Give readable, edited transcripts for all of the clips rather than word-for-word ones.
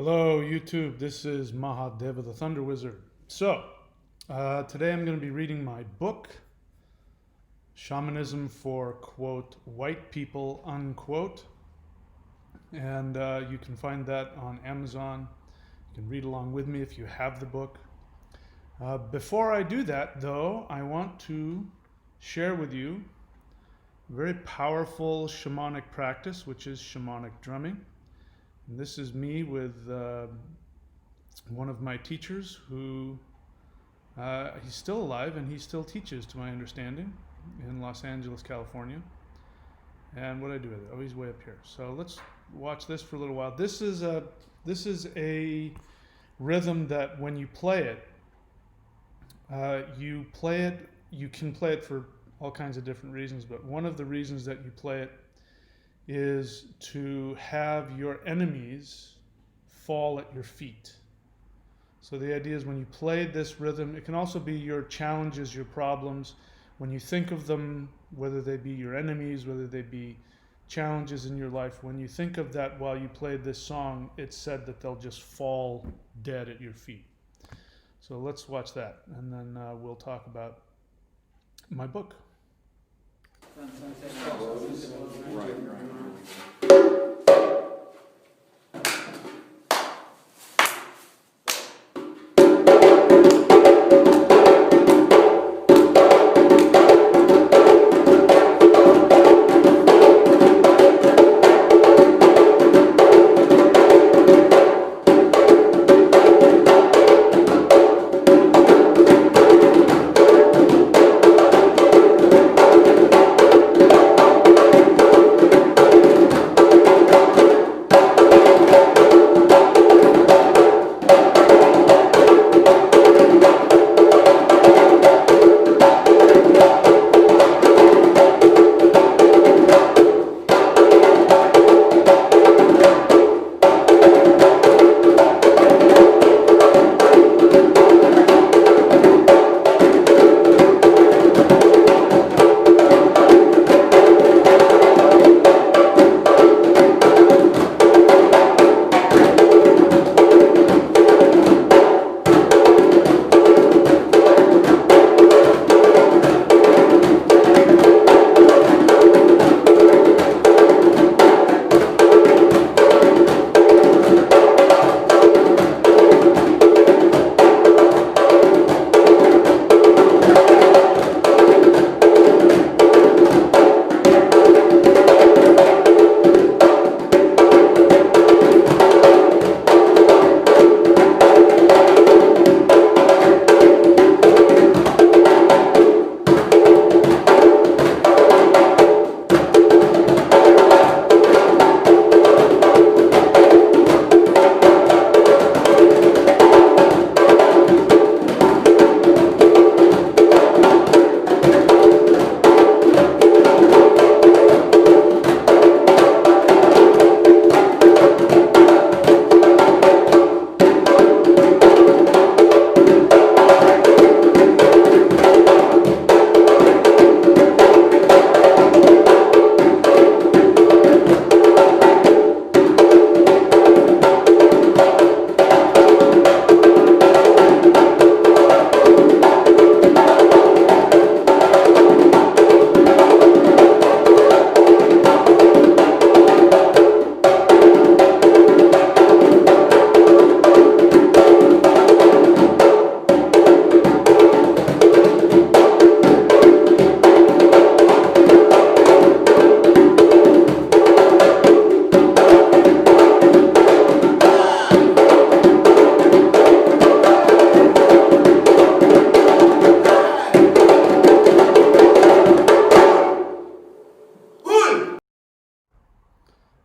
Hello, YouTube. This is Mahadeva the Thunder Wizard. Today I'm going to be reading my book, Shamanism for, quote, white people, unquote. And you can find that on Amazon. You can read along with me if you have the book. Before I do that, though, I want to share with you a very powerful shamanic practice, which is shamanic drumming. And this is me with one of my teachers who he's still alive and he still teaches, to my understanding, in Los Angeles, California. And what do I do with it? Oh, he's way up here. So let's watch this for a little while. This is a rhythm that when you play it, you can play it for all kinds of different reasons, but one of the reasons that you play it is to have your enemies fall at your feet. So the idea is when you play this rhythm, it can also be your challenges, your problems. When you think of them, whether they be your enemies, whether they be challenges in your life, when you think of that while you play this song, it's said that they'll just fall dead at your feet. So let's watch that, and then we'll talk about my book.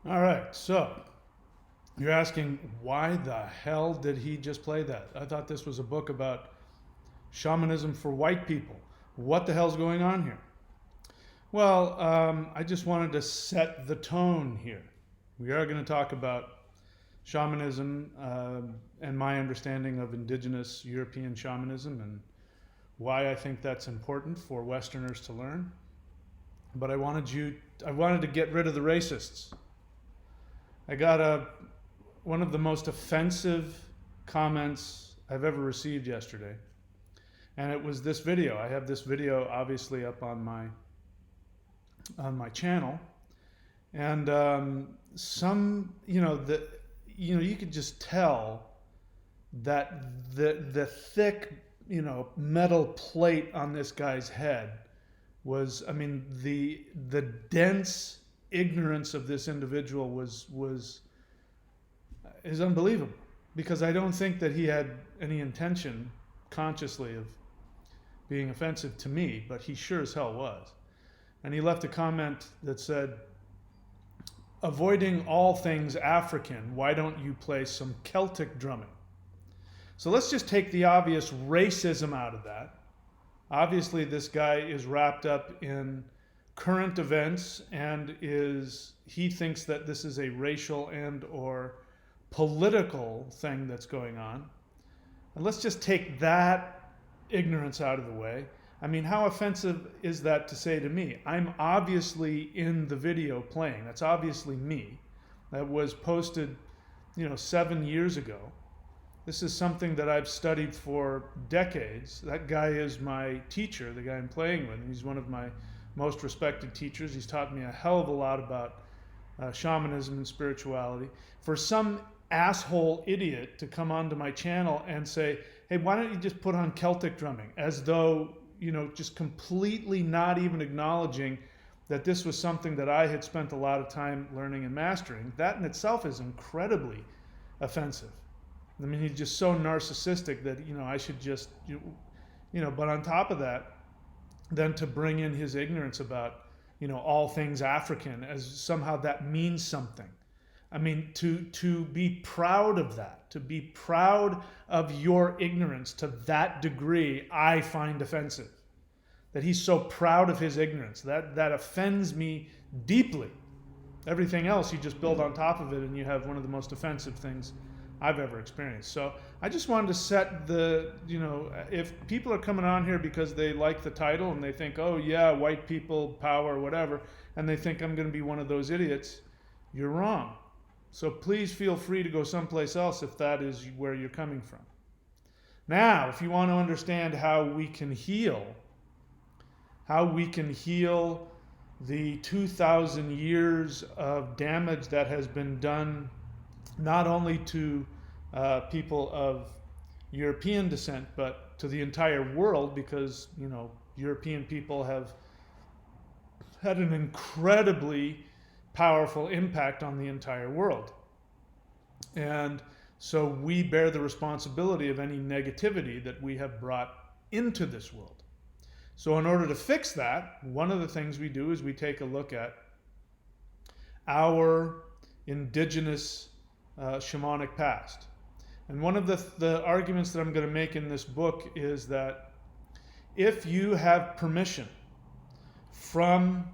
All right, so you're asking, why the hell did he just play that? I thought this was a book about shamanism for white people. What the hell's going on here? Well, I just wanted to set the tone here. We are going to talk about shamanism and my understanding of indigenous European shamanism and why I think that's important for Westerners to learn. But I wanted to get rid of the racists. I got one of the most offensive comments I've ever received yesterday. And it was this video. I have this video obviously up on my channel. And you could just tell that the thick, metal plate on this guy's head was, the dense ignorance of this individual is unbelievable, because I don't think that he had any intention consciously of being offensive to me, but he sure as hell was. And he left a comment that said, "Avoiding all things African, why don't you play some Celtic drumming?" So let's just take the obvious racism out of that. Obviously, this guy is wrapped up in current events and he thinks that this is a racial and or political thing that's going on. And let's just take that ignorance out of the way. How offensive is that to say to me? I'm obviously in the video playing. That's obviously me. That was posted, 7 years ago. This is something that I've studied for decades. That guy is my teacher, the guy I'm playing with. He's one of my most respected teachers. He's taught me a hell of a lot about shamanism and spirituality. For some asshole idiot to come onto my channel and say, "Hey, why don't you just put on Celtic drumming?" As though, just completely not even acknowledging that this was something that I had spent a lot of time learning and mastering. That in itself is incredibly offensive. He's just so narcissistic that, I should just, but on top of that, then to bring in his ignorance about, all things African, as somehow that means something. To be proud of that, to be proud of your ignorance to that degree, I find offensive. That he's so proud of his ignorance, that offends me deeply. Everything else you just build on top of it, and you have one of the most offensive things I've ever experienced. So I just wanted to set if people are coming on here because they like the title and they think, oh yeah, white people, power, whatever, and they think I'm going to be one of those idiots, you're wrong. So please feel free to go someplace else if that is where you're coming from. Now, if you want to understand how we can heal the 2,000 years of damage that has been done not only to people of European descent, but to the entire world, because, European people have had an incredibly powerful impact on the entire world. And so we bear the responsibility of any negativity that we have brought into this world. So in order to fix that, one of the things we do is we take a look at our indigenous shamanic past. And one of the arguments that I'm going to make in this book is that if you have permission from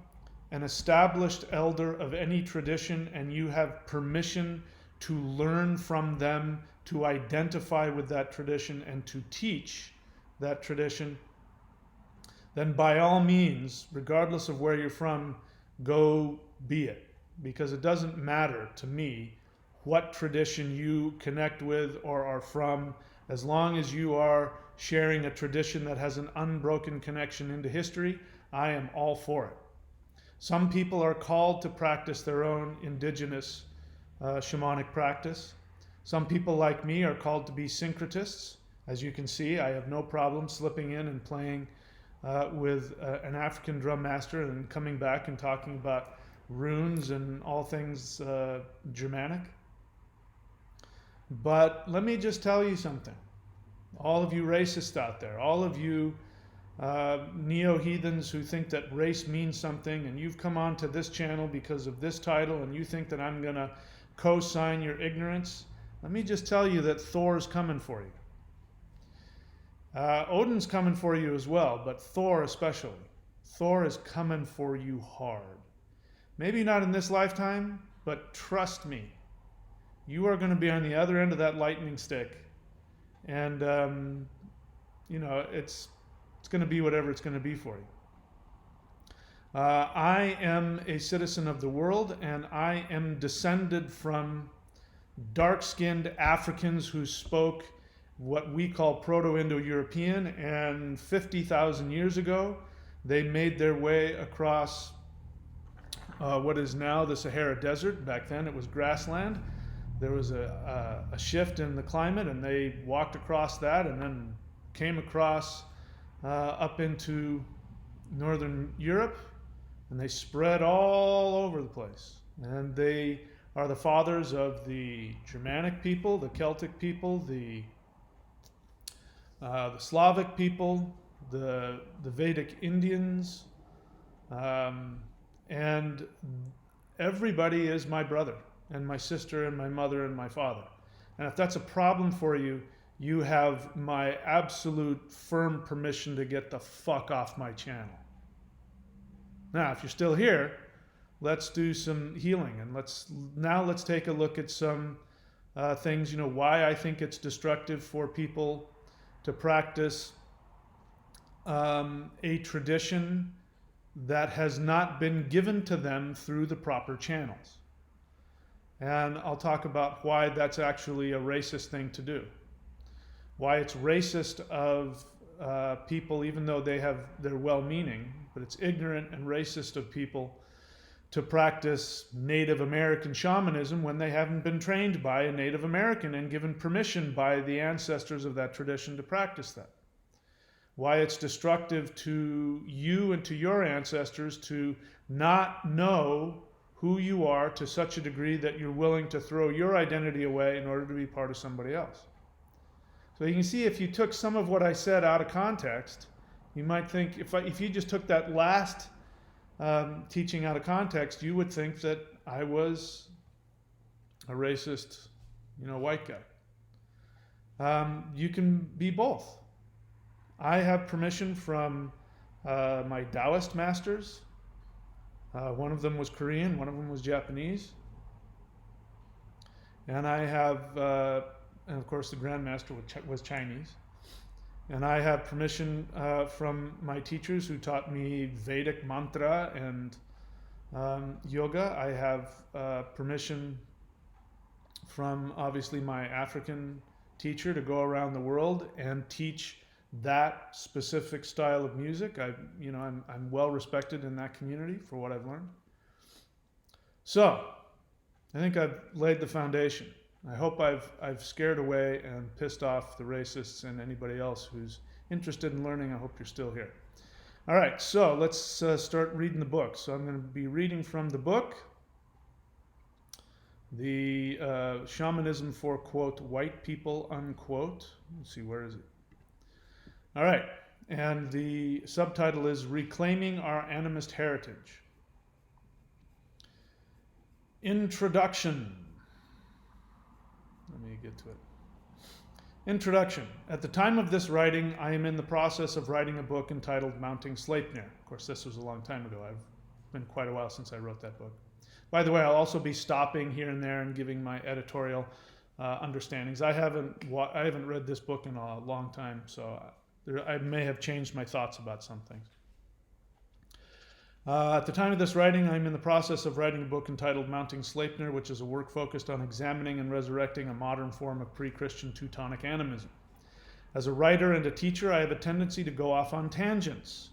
an established elder of any tradition, and you have permission to learn from them, to identify with that tradition, and to teach that tradition, then by all means, regardless of where you're from, go be it. Because it doesn't matter to me what tradition you connect with or are from, as long as you are sharing a tradition that has an unbroken connection into history, I am all for it. Some people are called to practice their own indigenous shamanic practice. Some people like me are called to be syncretists. As you can see, I have no problem slipping in and playing with an African drum master and coming back and talking about runes and all things Germanic. But let me just tell you something. All of you racists out there, all of you neo-heathens who think that race means something, and you've come onto this channel because of this title, and you think that I'm going to co-sign your ignorance, let me just tell you that Thor's coming for you. Odin's coming for you as well, but Thor especially. Thor is coming for you hard. Maybe not in this lifetime, but trust me, you are going to be on the other end of that lightning stick. And, it's going to be whatever it's going to be for you. I am a citizen of the world, and I am descended from dark-skinned Africans who spoke what we call Proto-Indo-European, and 50,000 years ago, they made their way across what is now the Sahara Desert. Back then it was grassland. There was a shift in the climate, and they walked across that and then came across up into Northern Europe, and they spread all over the place. And they are the fathers of the Germanic people, the Celtic people, the Slavic people, the Vedic Indians, and everybody is my brother and my sister and my mother and my father. And if that's a problem for you, you have my absolute firm permission to get the fuck off my channel. Now, if you're still here, let's do some healing, and let's take a look at some things, why I think it's destructive for people to practice a tradition that has not been given to them through the proper channels. And I'll talk about why that's actually a racist thing to do. Why it's racist of people, even though they're well-meaning, but it's ignorant and racist of people to practice Native American shamanism when they haven't been trained by a Native American and given permission by the ancestors of that tradition to practice that. Why it's destructive to you and to your ancestors to not know who you are to such a degree that you're willing to throw your identity away in order to be part of somebody else. So you can see, if you took some of what I said out of context, you might think, if you just took that last teaching out of context, you would think that I was a racist, white guy. You can be both. I have permission from my Taoist masters. One of them was Korean, one of them was Japanese. And I have, and of course the Grand Master was Chinese. And I have permission from my teachers who taught me Vedic mantra and yoga. I have permission from, obviously, my African teacher to go around the world and teach that specific style of music. I'm well respected in that community for what I've learned. So, I think I've laid the foundation. I hope I've scared away and pissed off the racists and anybody else who's interested in learning. I hope you're still here. All right, so let's start reading the book. So I'm going to be reading from the book, the Shamanism for, quote, white people, unquote. Let's see, where is it? All right, and the subtitle is Reclaiming Our Animist Heritage. Introduction. Let me get to it. Introduction. At the time of this writing, I am in the process of writing a book entitled Mounting Sleipnir. Of course, this was a long time ago. I've been quite a while since I wrote that book. By the way, I'll also be stopping here and there and giving my editorial understandings. I haven't read this book in a long time, so I may have changed my thoughts about some things. At the time of this writing, I'm in the process of writing a book entitled Mounting Sleipnir, which is a work focused on examining and resurrecting a modern form of pre-Christian Teutonic animism. As a writer and a teacher, I have a tendency to go off on tangents.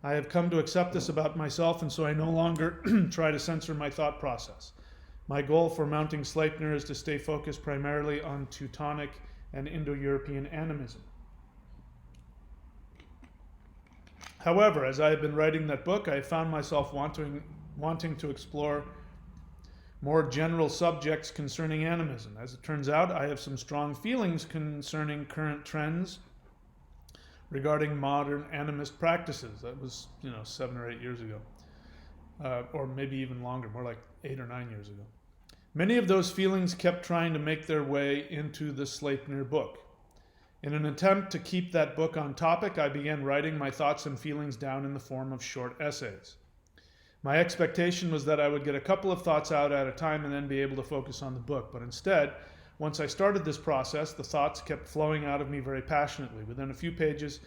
I have come to accept this about myself, and so I no longer try to censor my thought process. My goal for Mounting Sleipnir is to stay focused primarily on Teutonic and Indo-European animism. However, as I have been writing that book, I have found myself wanting to explore more general subjects concerning animism. As it turns out, I have some strong feelings concerning current trends regarding modern animist practices. That was, 7 or 8 years ago, or maybe even longer, more like 8 or 9 years ago. Many of those feelings kept trying to make their way into the Sleipnir book. In an attempt to keep that book on topic, I began writing my thoughts and feelings down in the form of short essays. My expectation was that I would get a couple of thoughts out at a time and then be able to focus on the book. But instead, once I started this process, the thoughts kept flowing out of me very passionately. Within a few pages,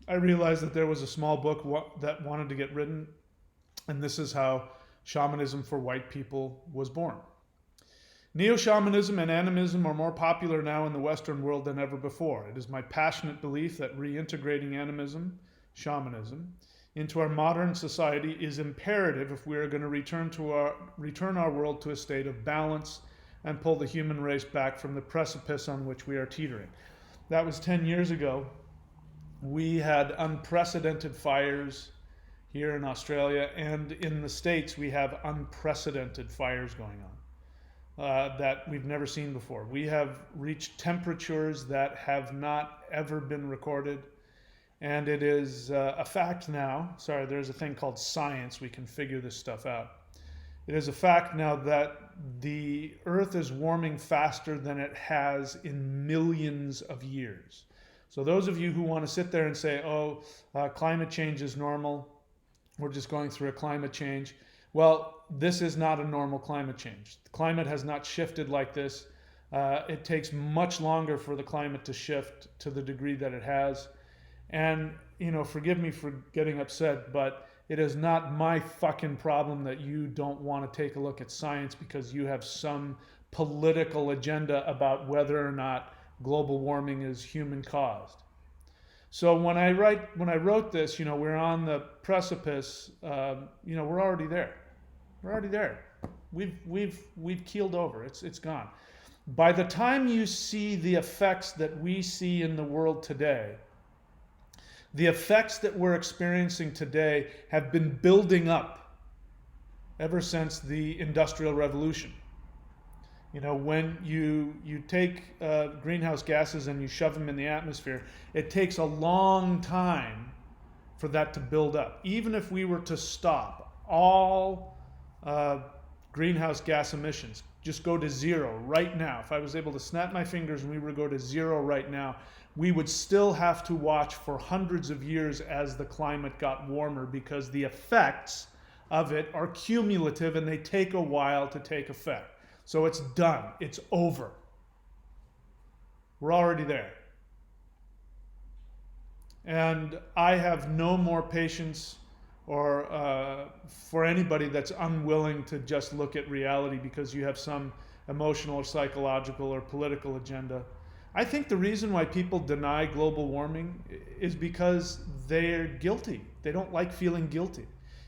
I realized that there was a small book that wanted to get written, and this is how Shamanism for White People was born. Neo-shamanism and animism are more popular now in the Western world than ever before. It is my passionate belief that reintegrating animism, shamanism, into our modern society is imperative if we are going to return our world to a state of balance and pull the human race back from the precipice on which we are teetering. That was 10 years ago. We had unprecedented fires here in Australia, and in the States we have unprecedented fires going on. That we've never seen before. We have reached temperatures that have not ever been recorded, and it is a fact now. Sorry, there's a thing called science. We can figure this stuff out. It is a fact now that the Earth is warming faster than it has in millions of years. So those of you who want to sit there and say, oh, climate change is normal, we're just going through a climate change. Well, this is not a normal climate change. The climate has not shifted like this. It takes much longer for the climate to shift to the degree that it has. And, forgive me for getting upset, but it is not my fucking problem that you don't want to take a look at science because you have some political agenda about whether or not global warming is human caused. So when I wrote this, we're on the precipice. We're already there. We're already there. We've keeled over. It's gone. By the time you see the effects that we see in the world today, the effects that we're experiencing today have been building up ever since the Industrial Revolution. When you take greenhouse gases and you shove them in the atmosphere, it takes a long time for that to build up. Even if we were to stop all greenhouse gas emissions, just go to zero right now. If I was able to snap my fingers and we were to go to zero right now, we would still have to watch for hundreds of years as the climate got warmer because the effects of it are cumulative and they take a while to take effect. So it's done. It's over. We're already there. And I have no more patience or for anybody that's unwilling to just look at reality because you have some emotional or psychological or political agenda. I think the reason why people deny global warming is because they're guilty. They don't like feeling guilty.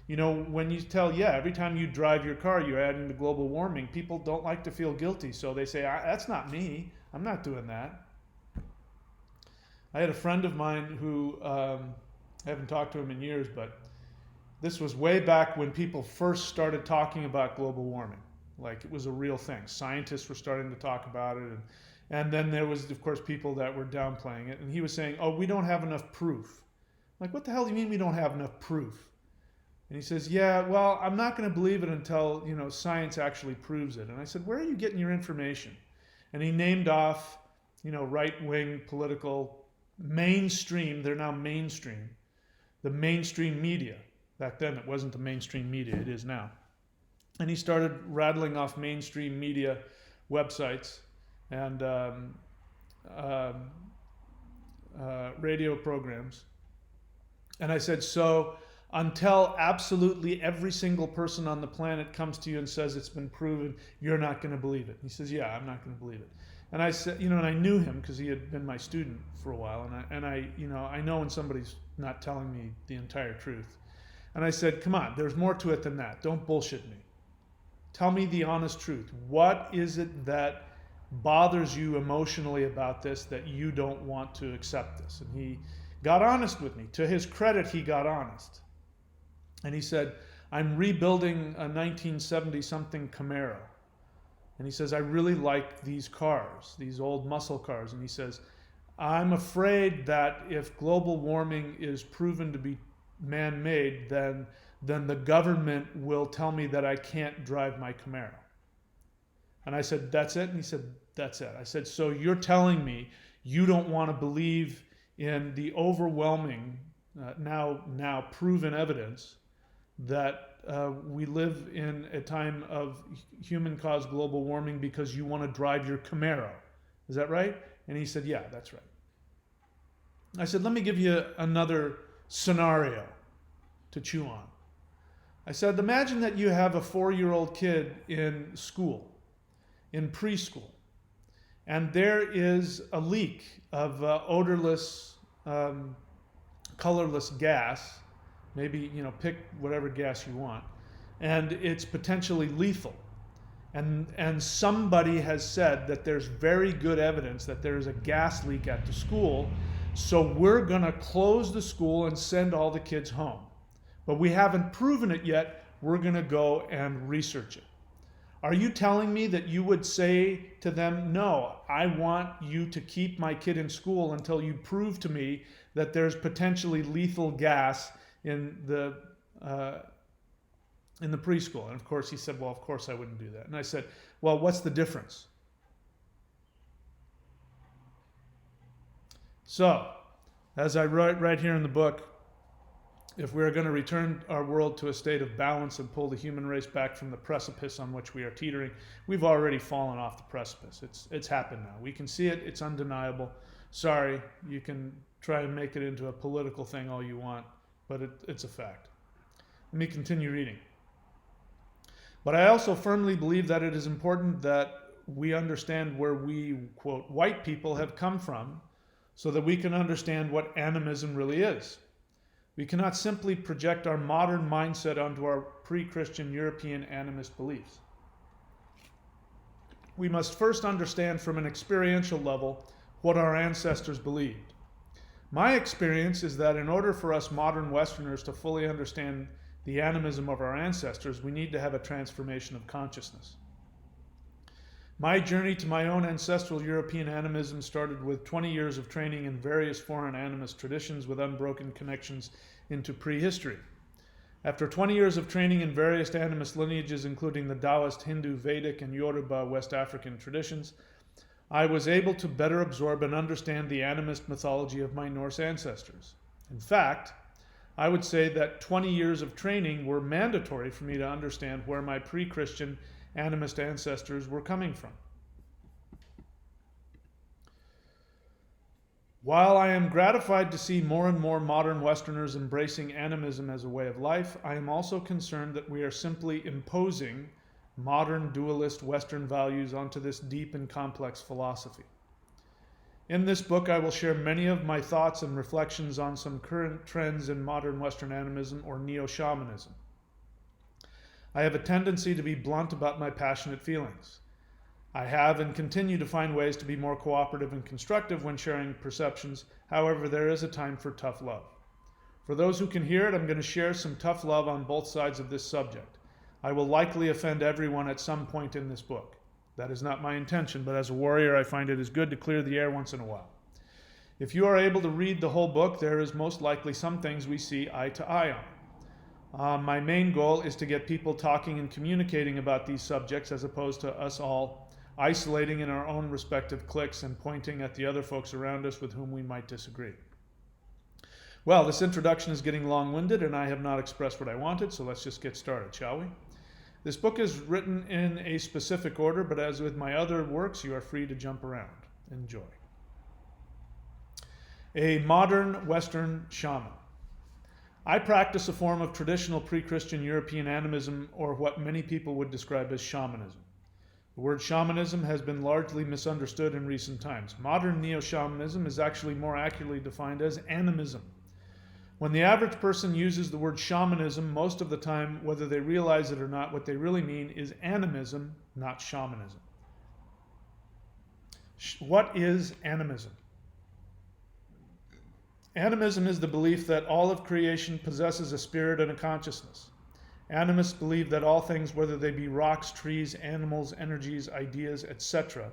When you tell, every time you drive your car, you're adding to global warming, people don't like to feel guilty. So they say, that's not me. I'm not doing that. I had a friend of mine who, I haven't talked to him in years, but this was way back when people first started talking about global warming. Like it was a real thing. Scientists were starting to talk about it. And then there was, of course, people that were downplaying it. And he was saying, we don't have enough proof. Like, what the hell do you mean we don't have enough proof? And he says, well, I'm not going to believe it until, science actually proves it. And I said, where are you getting your information? And he named off, right-wing political mainstream. They're now mainstream. The mainstream media. Back then, it wasn't the mainstream media. It is now. And he started rattling off mainstream media websites and radio programs. And I said, so until absolutely every single person on the planet comes to you and says it's been proven, you're not going to believe it. He says, I'm not going to believe it. And I said, and I knew him because he had been my student for a while. And I know when somebody's not telling me the entire truth. And I said, come on, there's more to it than that. Don't bullshit me. Tell me the honest truth. What is it that bothers you emotionally about this that you don't want to accept this? And he got honest with me. To his credit, he got honest. And he said, I'm rebuilding a 1970-something Camaro. And he says, I really like these cars, these old muscle cars. And he says, I'm afraid that if global warming is proven to be man-made, then the government will tell me that I can't drive my Camaro. And I said, that's it? And he said, that's it. I said, so you're telling me you don't want to believe in the overwhelming, now proven evidence that we live in a time of human-caused global warming because you want to drive your Camaro. Is that right? And he said, yeah, that's right. I said, let me give you another scenario to chew on. I said, imagine that you have a 4-year-old kid in school in preschool. And there is a leak of odorless, colorless gas. Maybe, pick whatever gas you want. And it's potentially lethal. And somebody has said that there's very good evidence that there is a gas leak at the school, so we're going to close the school and send all the kids home. But we haven't proven it yet. We're going to go and research it. Are you telling me that you would say to them, no, I want you to keep my kid in school until you prove to me that there's potentially lethal gas in the preschool? And of course he said, well, of course I wouldn't do that. And I said, well, what's the difference? So, as I write right here in the book, if we are going to return our world to a state of balance and pull the human race back from the precipice on which we are teetering, we've already fallen off the precipice. It's happened now. We can see it. It's undeniable. Sorry, you can try and make it into a political thing all you want, but it's a fact. Let me continue reading. But I also firmly believe that it is important that we understand where we, quote, white people have come from so that we can understand what animism really is. We cannot simply project our modern mindset onto our pre-Christian European animist beliefs. We must first understand from an experiential level what our ancestors believed. My experience is that in order for us modern Westerners to fully understand the animism of our ancestors, we need to have a transformation of consciousness. My journey to my own ancestral European animism started with 20 years of training in various foreign animist traditions with unbroken connections into prehistory. After 20 years of training in various animist lineages, including the Taoist, Hindu, Vedic, and Yoruba West African traditions, I was able to better absorb and understand the animist mythology of my Norse ancestors. In fact, I would say that 20 years of training were mandatory for me to understand where my pre-Christian animist ancestors were coming from. While I am gratified to see more and more modern Westerners embracing animism as a way of life, I am also concerned that we are simply imposing modern dualist Western values onto this deep and complex philosophy. In this book, I will share many of my thoughts and reflections on some current trends in modern Western animism or neo-shamanism. I have a tendency to be blunt about my passionate feelings. I have and continue to find ways to be more cooperative and constructive when sharing perceptions. However, there is a time for tough love. For those who can hear it, I'm going to share some tough love on both sides of this subject. I will likely offend everyone at some point in this book. That is not my intention, but as a warrior, I find it is good to clear the air once in a while. If you are able to read the whole book, there is most likely some things we see eye to eye on. My main goal is to get people talking and communicating about these subjects as opposed to us all isolating in our own respective cliques and pointing at the other folks around us with whom we might disagree. Well, this introduction is getting long-winded and I have not expressed what I wanted, so let's just get started, shall we? This book is written in a specific order, but as with my other works, you are free to jump around. Enjoy. A modern Western shaman. I practice a form of traditional pre-Christian European animism, or what many people would describe as shamanism. The word shamanism has been largely misunderstood in recent times. Modern neo-shamanism is actually more accurately defined as animism. When the average person uses the word shamanism, most of the time, whether they realize it or not, what they really mean is animism, not shamanism. What is animism? Animism is the belief that all of creation possesses a spirit and a consciousness. Animists believe that all things, whether they be rocks, trees, animals, energies, ideas, etc.,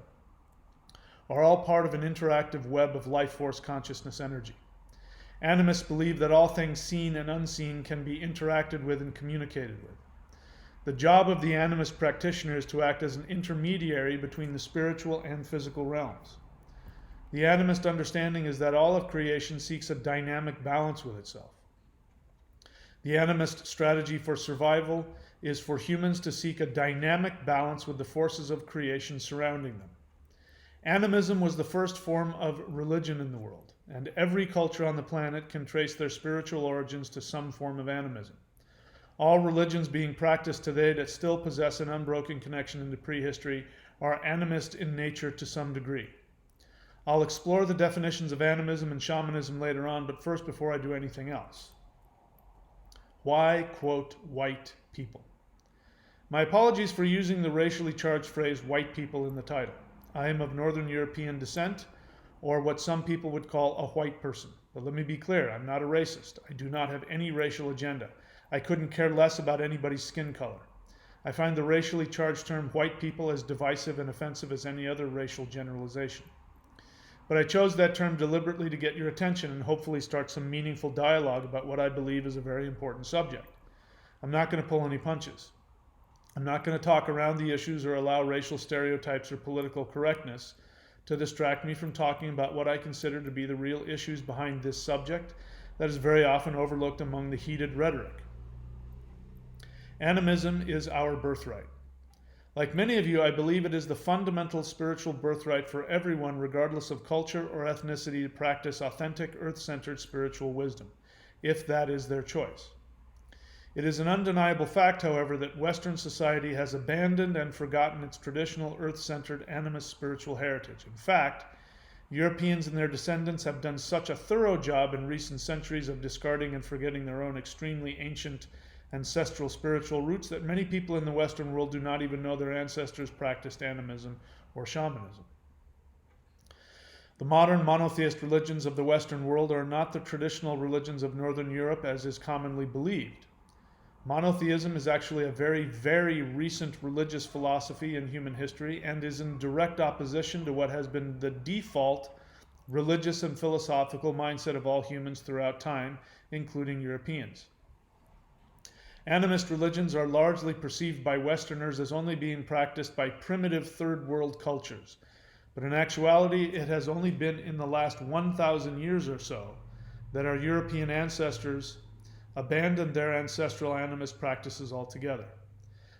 are all part of an interactive web of life force consciousness energy. Animists believe that all things seen and unseen can be interacted with and communicated with. The job of the animist practitioner is to act as an intermediary between the spiritual and physical realms. The animist understanding is that all of creation seeks a dynamic balance with itself. The animist strategy for survival is for humans to seek a dynamic balance with the forces of creation surrounding them. Animism was the first form of religion in the world, and every culture on the planet can trace their spiritual origins to some form of animism. All religions being practiced today that still possess an unbroken connection into prehistory are animist in nature to some degree. I'll explore the definitions of animism and shamanism later on, but first, before I do anything else, why, quote, white people? My apologies for using the racially charged phrase white people in the title. I am of Northern European descent, or what some people would call a white person. But let me be clear, I'm not a racist. I do not have any racial agenda. I couldn't care less about anybody's skin color. I find the racially charged term white people as divisive and offensive as any other racial generalization. But I chose that term deliberately to get your attention and hopefully start some meaningful dialogue about what I believe is a very important subject. I'm not going to pull any punches. I'm not going to talk around the issues or allow racial stereotypes or political correctness to distract me from talking about what I consider to be the real issues behind this subject that is very often overlooked among the heated rhetoric. Animism is our birthright. Like many of you, I believe it is the fundamental spiritual birthright for everyone, regardless of culture or ethnicity, to practice authentic, earth-centered spiritual wisdom, if that is their choice. It is an undeniable fact, however, that Western society has abandoned and forgotten its traditional earth-centered animist spiritual heritage. In fact, Europeans and their descendants have done such a thorough job in recent centuries of discarding and forgetting their own extremely ancient ancestral spiritual roots that many people in the Western world do not even know their ancestors practiced animism or shamanism. The modern monotheist religions of the Western world are not the traditional religions of Northern Europe as is commonly believed. Monotheism is actually a very, very recent religious philosophy in human history and is in direct opposition to what has been the default religious and philosophical mindset of all humans throughout time, including Europeans. Animist religions are largely perceived by Westerners as only being practiced by primitive third world cultures. But in actuality, it has only been in the last 1,000 years or so that our European ancestors abandoned their ancestral animist practices altogether.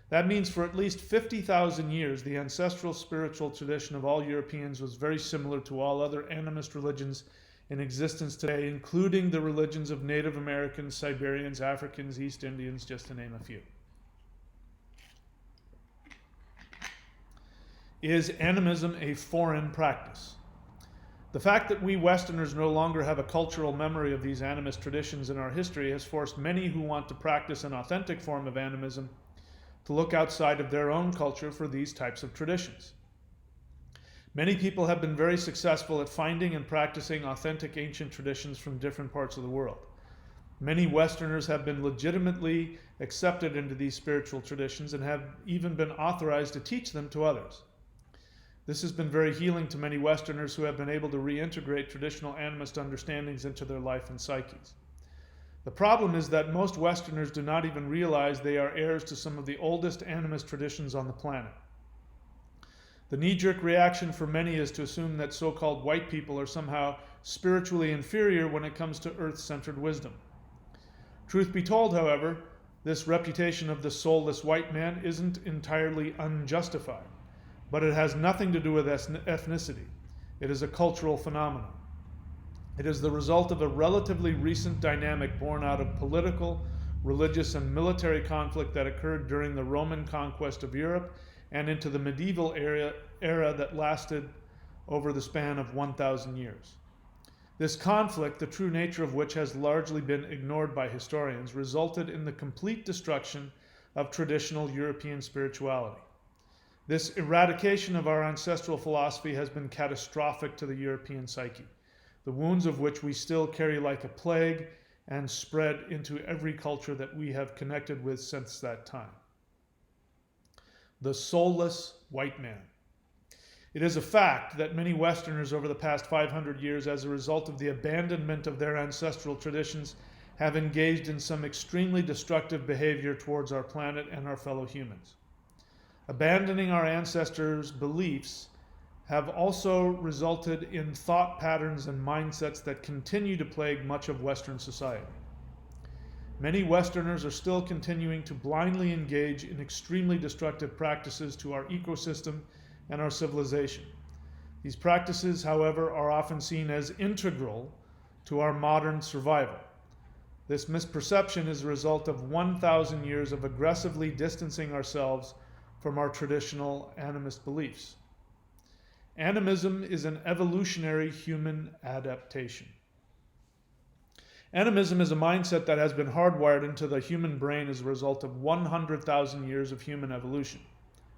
That means for at least 50,000 years, the ancestral spiritual tradition of all Europeans was very similar to all other animist religions in existence today, including the religions of Native Americans, Siberians, Africans, East Indians, just to name a few. Is animism a foreign practice? The fact that we Westerners no longer have a cultural memory of these animist traditions in our history has forced many who want to practice an authentic form of animism to look outside of their own culture for these types of traditions. Many people have been very successful at finding and practicing authentic ancient traditions from different parts of the world. Many Westerners have been legitimately accepted into these spiritual traditions and have even been authorized to teach them to others. This has been very healing to many Westerners who have been able to reintegrate traditional animist understandings into their life and psyches. The problem is that most Westerners do not even realize they are heirs to some of the oldest animist traditions on the planet. The knee-jerk reaction for many is to assume that so-called white people are somehow spiritually inferior when it comes to earth-centered wisdom. Truth be told, however, this reputation of the soulless white man isn't entirely unjustified. But it has nothing to do with ethnicity. It is a cultural phenomenon. It is the result of a relatively recent dynamic born out of political, religious, and military conflict that occurred during the Roman conquest of Europe and into the medieval era that lasted over the span of 1,000 years. This conflict, the true nature of which has largely been ignored by historians, resulted in the complete destruction of traditional European spirituality. This eradication of our ancestral philosophy has been catastrophic to the European psyche, the wounds of which we still carry like a plague and spread into every culture that we have connected with since that time. The soulless white man. It is a fact that many Westerners over the past 500 years, as a result of the abandonment of their ancestral traditions, have engaged in some extremely destructive behavior towards our planet and our fellow humans. Abandoning our ancestors' beliefs have also resulted in thought patterns and mindsets that continue to plague much of Western society. Many Westerners are still continuing to blindly engage in extremely destructive practices to our ecosystem and our civilization. These practices, however, are often seen as integral to our modern survival. This misperception is a result of 1,000 years of aggressively distancing ourselves from our traditional animist beliefs. Animism is an evolutionary human adaptation. Animism is a mindset that has been hardwired into the human brain as a result of 100,000 years of human evolution.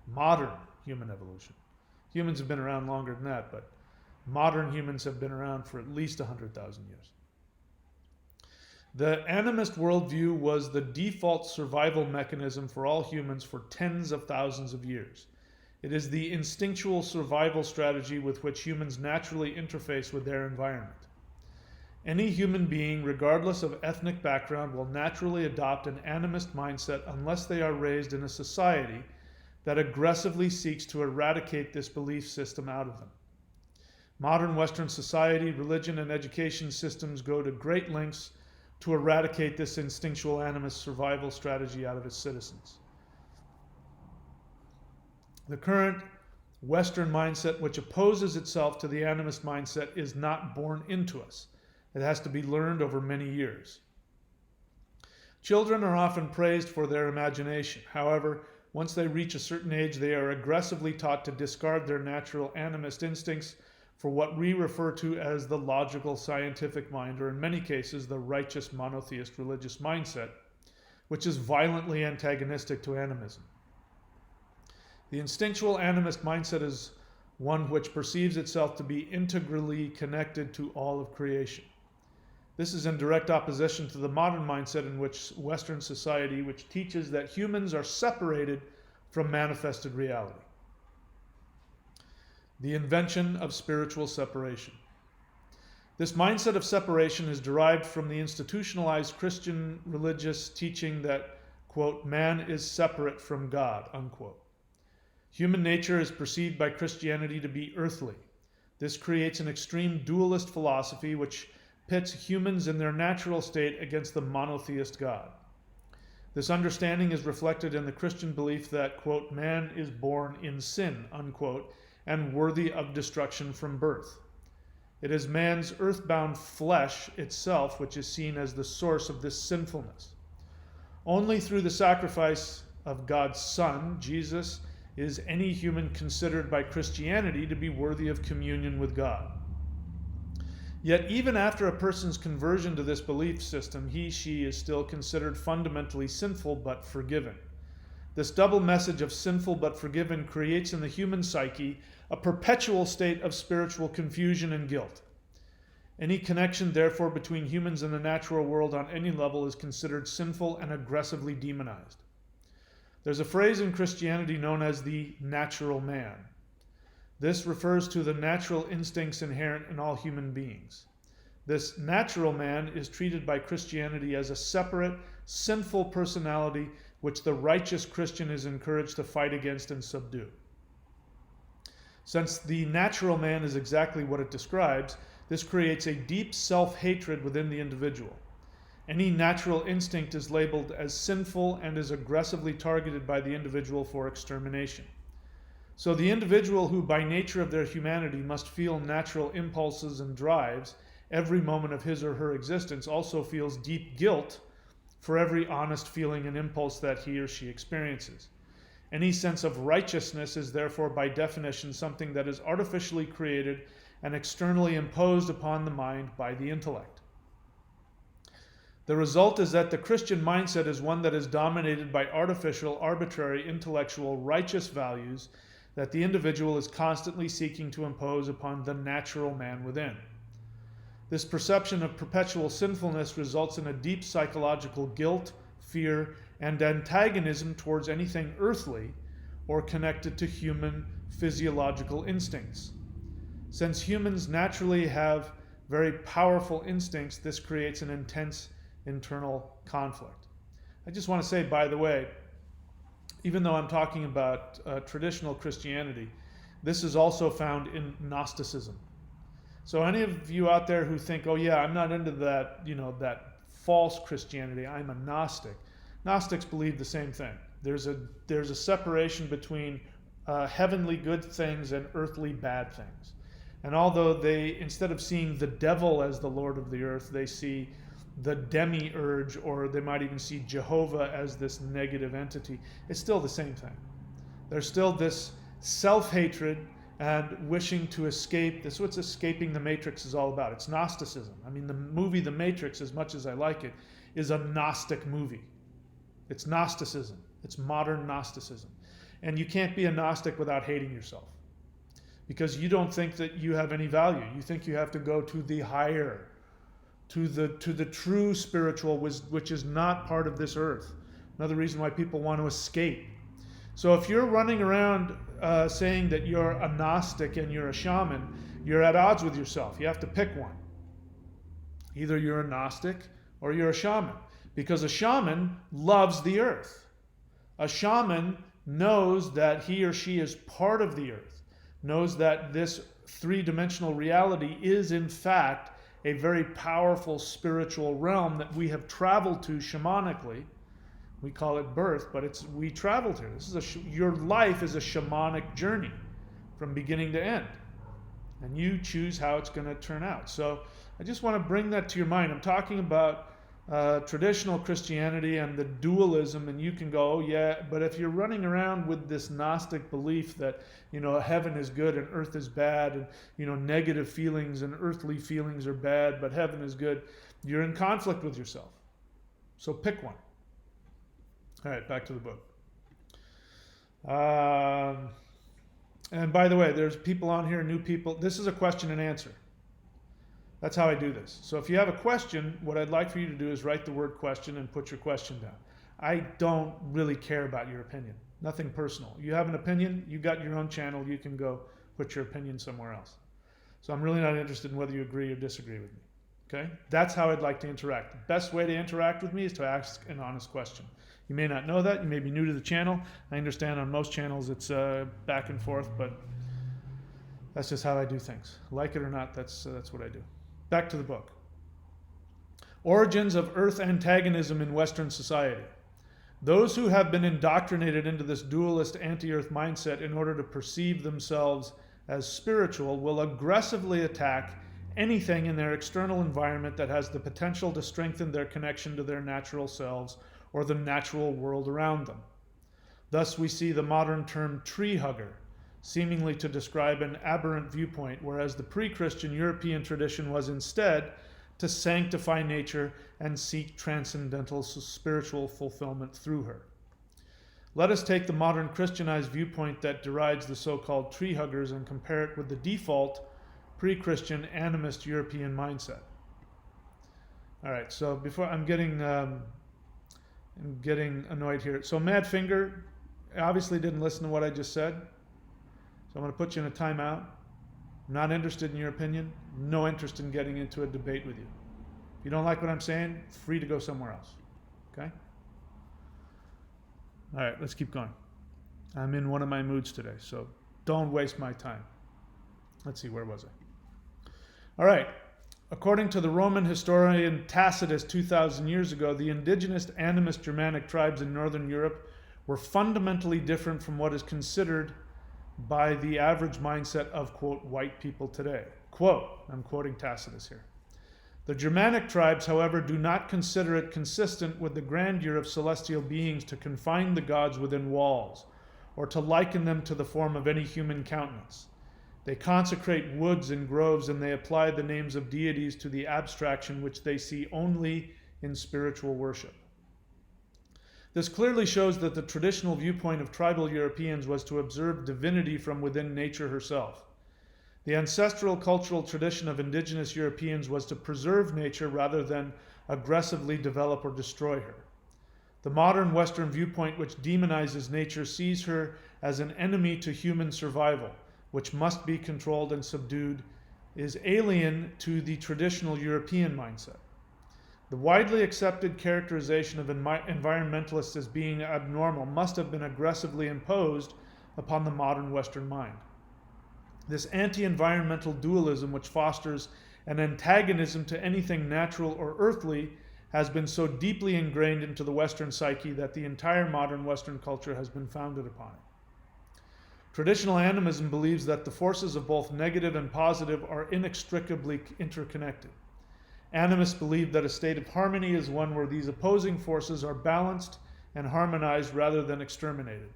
Modern human evolution. Humans have been around longer than that, but modern humans have been around for at least 100,000 years. The animist worldview was the default survival mechanism for all humans for tens of thousands of years. It is the instinctual survival strategy with which humans naturally interface with their environment. Any human being, regardless of ethnic background, will naturally adopt an animist mindset unless they are raised in a society that aggressively seeks to eradicate this belief system out of them. Modern Western society, religion, and education systems go to great lengths to eradicate this instinctual animist survival strategy out of its citizens. The current Western mindset, which opposes itself to the animist mindset, is not born into us. It has to be learned over many years. Children are often praised for their imagination. However, once they reach a certain age, they are aggressively taught to discard their natural animist instincts for what we refer to as the logical scientific mind, or in many cases, the righteous monotheist religious mindset, which is violently antagonistic to animism. The instinctual animist mindset is one which perceives itself to be integrally connected to all of creation. This is in direct opposition to the modern mindset in which Western society, which teaches that humans are separated from manifested reality. The invention of spiritual separation. This mindset of separation is derived from the institutionalized Christian religious teaching that, quote, man is separate from God, unquote. Human nature is perceived by Christianity to be earthly. This creates an extreme dualist philosophy which pits humans in their natural state against the monotheist God. This understanding is reflected in the Christian belief that, quote, man is born in sin, unquote, and worthy of destruction from birth. It is man's earthbound flesh itself which is seen as the source of this sinfulness. Only through the sacrifice of God's Son, Jesus, is any human considered by Christianity to be worthy of communion with God. Yet even after a person's conversion to this belief system, she is still considered fundamentally sinful but forgiven. This double message of sinful but forgiven creates in the human psyche a perpetual state of spiritual confusion and guilt. Any connection, therefore, between humans and the natural world on any level is considered sinful and aggressively demonized. There's a phrase in Christianity known as the natural man. This refers to the natural instincts inherent in all human beings. This natural man is treated by Christianity as a separate, sinful personality which the righteous Christian is encouraged to fight against and subdue. Since the natural man is exactly what it describes, this creates a deep self-hatred within the individual. Any natural instinct is labeled as sinful and is aggressively targeted by the individual for extermination. So the individual who, by nature of their humanity, must feel natural impulses and drives every moment of his or her existence also feels deep guilt for every honest feeling and impulse that he or she experiences. Any sense of righteousness is therefore by definition something that is artificially created and externally imposed upon the mind by the intellect. The result is that the Christian mindset is one that is dominated by artificial, arbitrary, intellectual, righteous values that the individual is constantly seeking to impose upon the natural man within. This perception of perpetual sinfulness results in a deep psychological guilt, fear, and antagonism towards anything earthly or connected to human physiological instincts. Since humans naturally have very powerful instincts, this creates an intense internal conflict. I just want to say, by the way, even though I'm talking about traditional Christianity, this is also found in Gnosticism. So any of you out there who think, oh yeah, I'm not into that, that false Christianity, I'm a Gnostic. Gnostics believe the same thing. There's a separation between heavenly good things and earthly bad things. And although they, instead of seeing the devil as the Lord of the earth, they see the demiurge, or they might even see Jehovah as this negative entity, it's still the same thing. There's still this self-hatred and wishing to escape. This is what escaping the Matrix is all about. It's Gnosticism. I mean, the movie The Matrix, as much as I like it, is a Gnostic movie. It's Gnosticism. It's modern Gnosticism. And you can't be a Gnostic without hating yourself, because you don't think that you have any value. You think you have to go to the higher, to the true spiritual, which is not part of this earth. Another reason why people want to escape. So if you're running around saying that you're a Gnostic and you're a shaman, you're at odds with yourself. You have to pick one. Either you're a Gnostic or you're a shaman, because a shaman loves the earth. A shaman knows that he or she is part of the earth, knows that this three-dimensional reality is in fact a very powerful spiritual realm that we have traveled to shamanically. We call it birth, but we traveled here. This is your life is a shamanic journey from beginning to end, and you choose how it's going to turn out. So I just want to bring that to your mind. I'm talking about traditional Christianity and the dualism, and you can go, oh yeah, but if you're running around with this Gnostic belief that, you know, heaven is good and earth is bad, and, you know, negative feelings and earthly feelings are bad, but heaven is good, you're in conflict with yourself. So pick one. All right, back to the book. And by the way, there's people on here, new people. This is a question and answer. That's how I do this. So if you have a question, what I'd like for you to do is write the word question and put your question down. I don't really care about your opinion. Nothing personal. You have an opinion, you got your own channel, you can go put your opinion somewhere else. So I'm really not interested in whether you agree or disagree with me. Okay? That's how I'd like to interact. The best way to interact with me is to ask an honest question. You may not know that. You may be new to the channel. I understand on most channels it's back and forth, but that's just how I do things. Like it or not, that's what I do. Back to the book. Origins of Earth antagonism in Western society. Those who have been indoctrinated into this dualist anti-Earth mindset in order to perceive themselves as spiritual will aggressively attack anything in their external environment that has the potential to strengthen their connection to their natural selves or the natural world around them. Thus we see the modern term tree hugger, seemingly to describe an aberrant viewpoint, whereas the pre-Christian European tradition was instead to sanctify nature and seek transcendental spiritual fulfillment through her. Let us take the modern Christianized viewpoint that derides the so-called tree huggers and compare it with the default pre-Christian animist European mindset. All right, so before I'm getting annoyed here. So Mad Finger obviously didn't listen to what I just said. So I'm going to put you in a timeout. I'm not interested in your opinion. No interest in getting into a debate with you. If you don't like what I'm saying, free to go somewhere else. Okay? All right, let's keep going. I'm in one of my moods today, so don't waste my time. Let's see, where was I? All right. According to the Roman historian Tacitus 2,000 years ago, the indigenous animist Germanic tribes in northern Europe were fundamentally different from what is considered by the average mindset of, quote, white people today. Quote, I'm quoting Tacitus here. The Germanic tribes, however, do not consider it consistent with the grandeur of celestial beings to confine the gods within walls, or to liken them to the form of any human countenance. They consecrate woods and groves, and they apply the names of deities to the abstraction which they see only in spiritual worship. This clearly shows that the traditional viewpoint of tribal Europeans was to observe divinity from within nature herself. The ancestral cultural tradition of indigenous Europeans was to preserve nature rather than aggressively develop or destroy her. The modern Western viewpoint, which demonizes nature, sees her as an enemy to human survival, which must be controlled and subdued, is alien to the traditional European mindset. The widely accepted characterization of environmentalists as being abnormal must have been aggressively imposed upon the modern Western mind. This anti-environmental dualism, which fosters an antagonism to anything natural or earthly, has been so deeply ingrained into the Western psyche that the entire modern Western culture has been founded upon it. Traditional animism believes that the forces of both negative and positive are inextricably interconnected. Animists believe that a state of harmony is one where these opposing forces are balanced and harmonized rather than exterminated.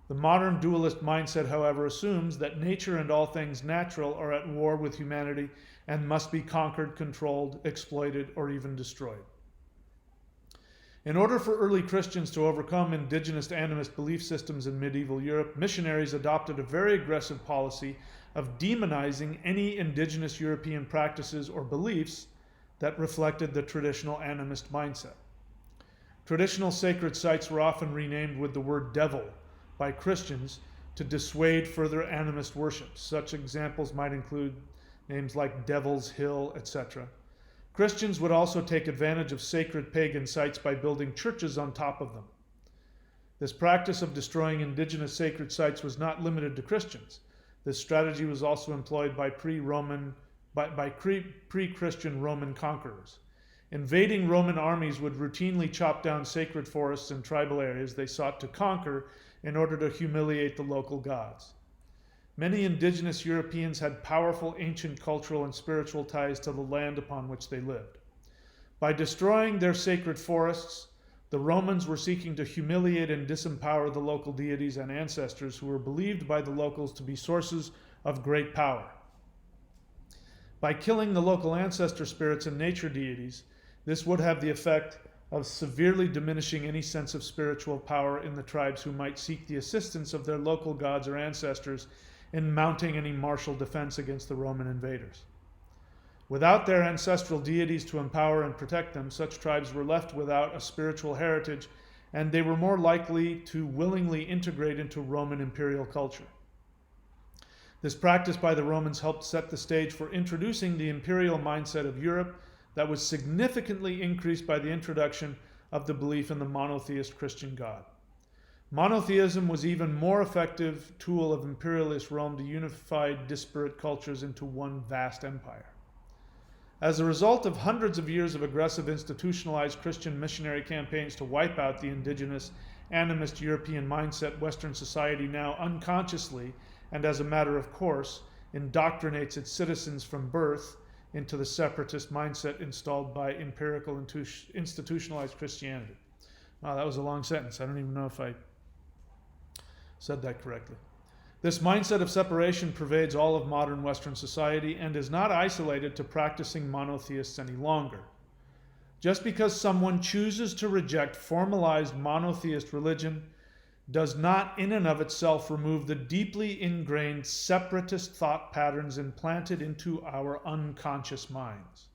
The modern dualist mindset, however, assumes that nature and all things natural are at war with humanity and must be conquered, controlled, exploited, or even destroyed. In order for early Christians to overcome indigenous animist belief systems in medieval Europe, missionaries adopted a very aggressive policy of demonizing any indigenous European practices or beliefs that reflected the traditional animist mindset. Traditional sacred sites were often renamed with the word devil by Christians to dissuade further animist worship. Such examples might include names like Devil's Hill, etc. Christians would also take advantage of sacred pagan sites by building churches on top of them. This practice of destroying indigenous sacred sites was not limited to Christians. This strategy was also employed by pre-Christian Roman conquerors. Invading Roman armies would routinely chop down sacred forests and tribal areas they sought to conquer in order to humiliate the local gods. Many indigenous Europeans had powerful ancient cultural and spiritual ties to the land upon which they lived. By destroying their sacred forests, the Romans were seeking to humiliate and disempower the local deities and ancestors who were believed by the locals to be sources of great power. By killing the local ancestor spirits and nature deities, this would have the effect of severely diminishing any sense of spiritual power in the tribes who might seek the assistance of their local gods or ancestors in mounting any martial defense against the Roman invaders. Without their ancestral deities to empower and protect them, such tribes were left without a spiritual heritage, and they were more likely to willingly integrate into Roman imperial culture. This practice by the Romans helped set the stage for introducing the imperial mindset of Europe that was significantly increased by the introduction of the belief in the monotheist Christian God. Monotheism was even more effective tool of imperialist Rome to unify disparate cultures into one vast empire. As a result of hundreds of years of aggressive institutionalized Christian missionary campaigns to wipe out the indigenous animist European mindset, Western society now unconsciously and as a matter of course indoctrinates its citizens from birth into the separatist mindset installed by empirical institutionalized Christianity. Wow, that was a long sentence. I don't even know if I said that correctly. This mindset of separation pervades all of modern Western society and is not isolated to practicing monotheists any longer. Just because someone chooses to reject formalized monotheist religion does not in and of itself remove the deeply ingrained separatist thought patterns implanted into our unconscious minds.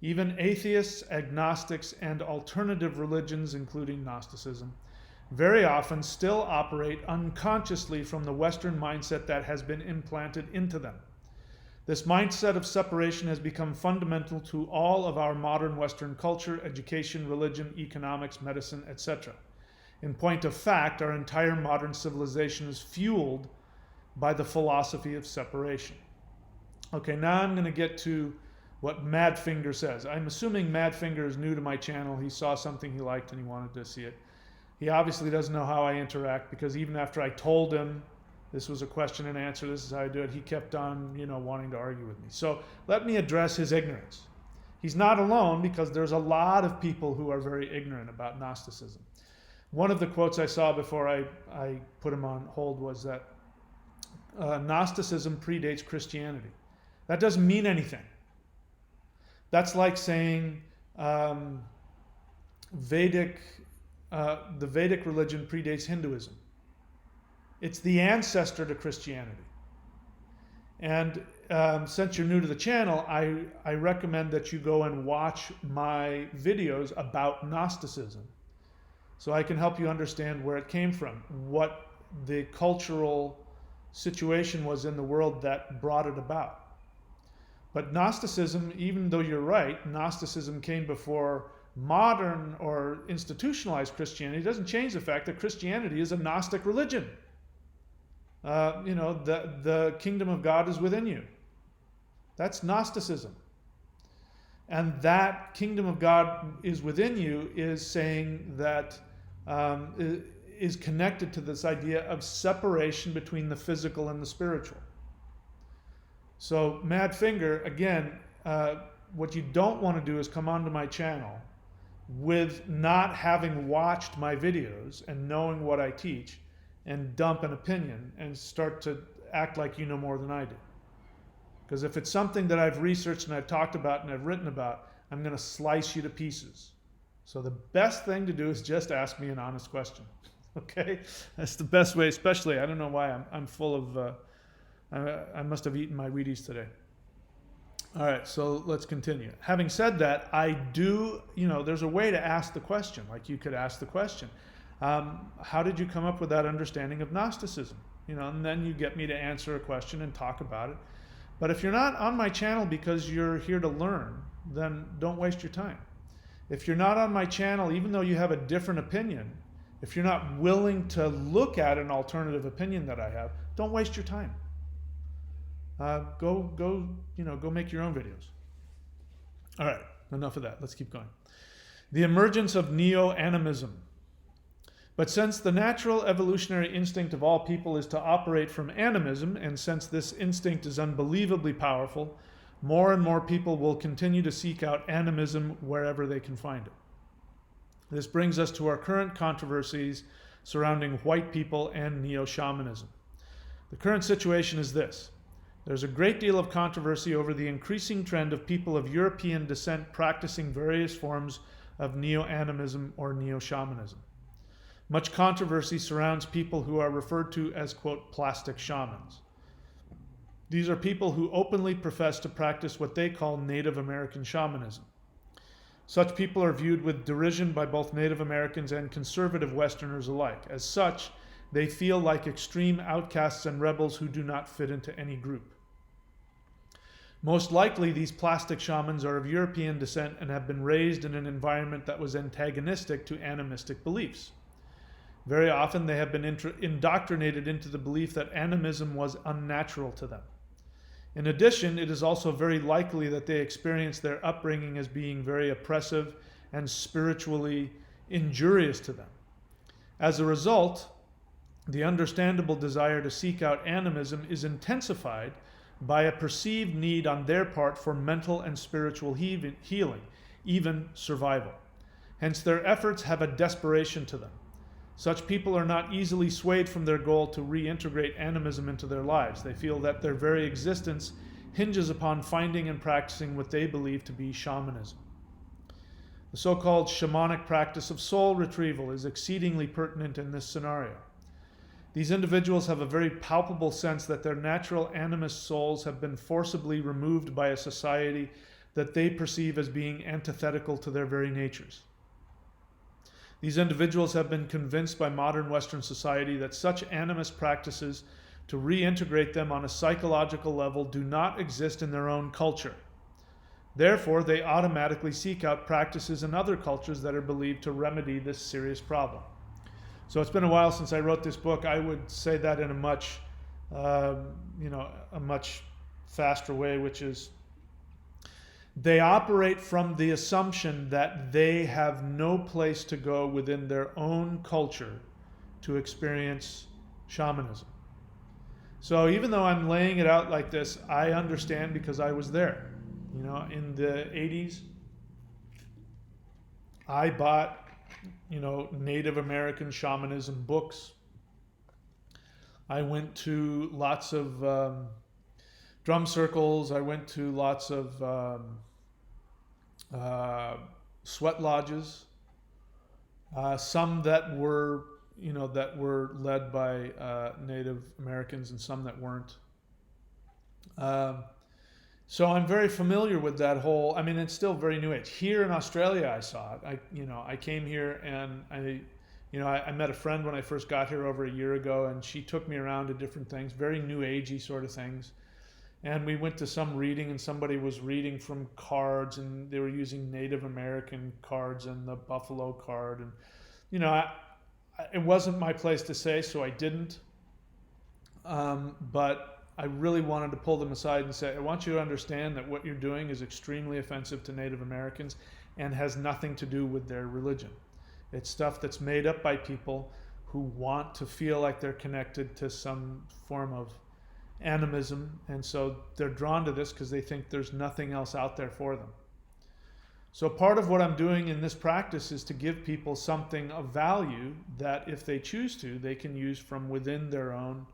Even atheists, agnostics, and alternative religions, including Gnosticism, very often still operate unconsciously from the Western mindset that has been implanted into them. This mindset of separation has become fundamental to all of our modern Western culture, education, religion, economics, medicine, etc. In point of fact, our entire modern civilization is fueled by the philosophy of separation. Okay, now I'm going to get to what Madfinger says. I'm assuming Madfinger is new to my channel. He saw something he liked and he wanted to see it. He obviously doesn't know how I interact, because even after I told him this was a question and answer, this is how I do it, he kept on, wanting to argue with me. So let me address his ignorance. He's not alone, because there's a lot of people who are very ignorant about Gnosticism. One of the quotes I saw before I put him on hold was that Gnosticism predates Christianity. That doesn't mean anything. That's like saying the Vedic religion predates Hinduism. It's the ancestor to Christianity. And since you're new to the channel, I recommend that you go and watch my videos about Gnosticism, so I can help you understand where it came from, what the cultural situation was in the world that brought it about. But Gnosticism, even though you're right, Gnosticism came before modern or institutionalized Christianity, doesn't change the fact that Christianity is a Gnostic religion. The kingdom of God is within you. That's Gnosticism. And that kingdom of God is within you is saying that is connected to this idea of separation between the physical and the spiritual. So Madfinger, again, what you don't want to do is come onto my channel with not having watched my videos and knowing what I teach, and dump an opinion and start to act like you know more than I do. Because if it's something that I've researched and I've talked about and I've written about, I'm going to slice you to pieces. So the best thing to do is just ask me an honest question. Okay? That's the best way, especially, I don't know why, I'm full of, I must have eaten my Wheaties today. All right, so let's continue. Having said that, I do, there's a way to ask the question. Like you could ask the question, how did you come up with that understanding of Gnosticism? And then you get me to answer a question and talk about it. But if you're not on my channel because you're here to learn, then don't waste your time. If you're not on my channel, even though you have a different opinion, if you're not willing to look at an alternative opinion that I have, don't waste your time. Go make your own videos. All right, enough of that. Let's keep going. The emergence of neo-animism. But since the natural evolutionary instinct of all people is to operate from animism, and since this instinct is unbelievably powerful, more and more people will continue to seek out animism wherever they can find it. This brings us to our current controversies surrounding white people and neo-shamanism. The current situation is this. There's a great deal of controversy over the increasing trend of people of European descent practicing various forms of neo-animism or neo-shamanism. Much controversy surrounds people who are referred to as, quote, plastic shamans. These are people who openly profess to practice what they call Native American shamanism. Such people are viewed with derision by both Native Americans and conservative Westerners alike. As such, they feel like extreme outcasts and rebels who do not fit into any group. Most likely, these plastic shamans are of European descent and have been raised in an environment that was antagonistic to animistic beliefs. Very often, they have been indoctrinated into the belief that animism was unnatural to them. In addition, it is also very likely that they experienced their upbringing as being very oppressive and spiritually injurious to them. As a result, the understandable desire to seek out animism is intensified by a perceived need on their part for mental and spiritual healing, even survival. Hence, their efforts have a desperation to them. Such people are not easily swayed from their goal to reintegrate animism into their lives. They feel that their very existence hinges upon finding and practicing what they believe to be shamanism. The so-called shamanic practice of soul retrieval is exceedingly pertinent in this scenario. These individuals have a very palpable sense that their natural animist souls have been forcibly removed by a society that they perceive as being antithetical to their very natures. These individuals have been convinced by modern Western society that such animist practices to reintegrate them on a psychological level do not exist in their own culture. Therefore, they automatically seek out practices in other cultures that are believed to remedy this serious problem. So it's been a while since I wrote this book. I would say that in a much faster way, which is they operate from the assumption that they have no place to go within their own culture to experience shamanism. So even though I'm laying it out like this, I understand because I was there. In the 80s, I bought, Native American shamanism books. I went to lots of drum circles. I went to lots of sweat lodges. Some that were, led by Native Americans, and some that weren't. So I'm very familiar with that whole. I mean, it's still very new age. Here in Australia, I saw it. I came here and I met a friend when I first got here over a year ago, and she took me around to different things, very new agey sort of things. And we went to some reading, and somebody was reading from cards, and they were using Native American cards and the buffalo card. And, it wasn't my place to say, so I didn't. But I really wanted to pull them aside and say, I want you to understand that what you're doing is extremely offensive to Native Americans and has nothing to do with their religion. It's stuff that's made up by people who want to feel like they're connected to some form of animism, and so they're drawn to this because they think there's nothing else out there for them. So part of what I'm doing in this practice is to give people something of value that, if they choose to, they can use from within their own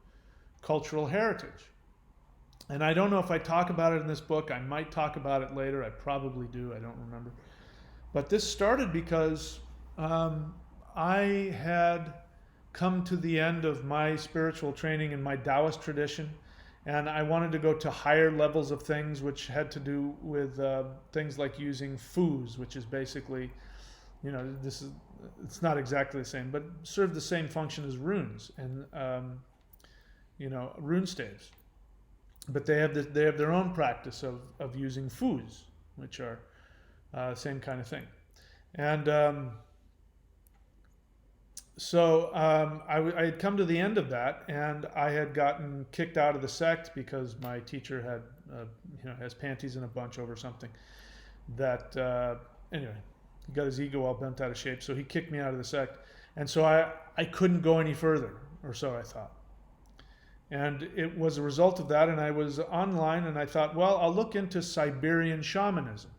cultural heritage. And I don't know if I talk about it in this book. I might talk about it later. I probably do. I don't remember. But this started because I had come to the end of my spiritual training in my Taoist tradition, and I wanted to go to higher levels of things, which had to do with things like using fus, which is basically, it's not exactly the same, but serve the same function as runes and rune staves. But they have their own practice of using fus, which are same kind of thing. And so I had come to the end of that, and I had gotten kicked out of the sect because my teacher had, has panties in a bunch over something. That anyway, he got his ego all bent out of shape, so he kicked me out of the sect, and so I couldn't go any further, or so I thought. And it was a result of that, and I was online, and I thought, well, I'll look into Siberian shamanism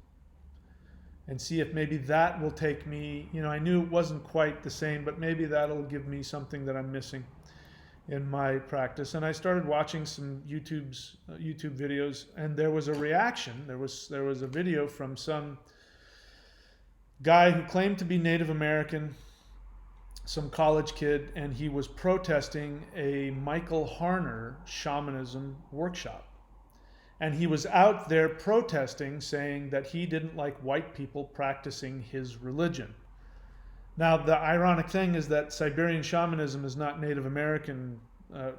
and see if maybe that will take me, I knew it wasn't quite the same, but maybe that'll give me something that I'm missing in my practice. And I started watching some YouTube videos, and there was a reaction. There was a video from some guy who claimed to be Native American, some college kid, and he was protesting a Michael Harner shamanism workshop. And he was out there protesting, saying that he didn't like white people practicing his religion. Now, the ironic thing is that Siberian shamanism is not Native American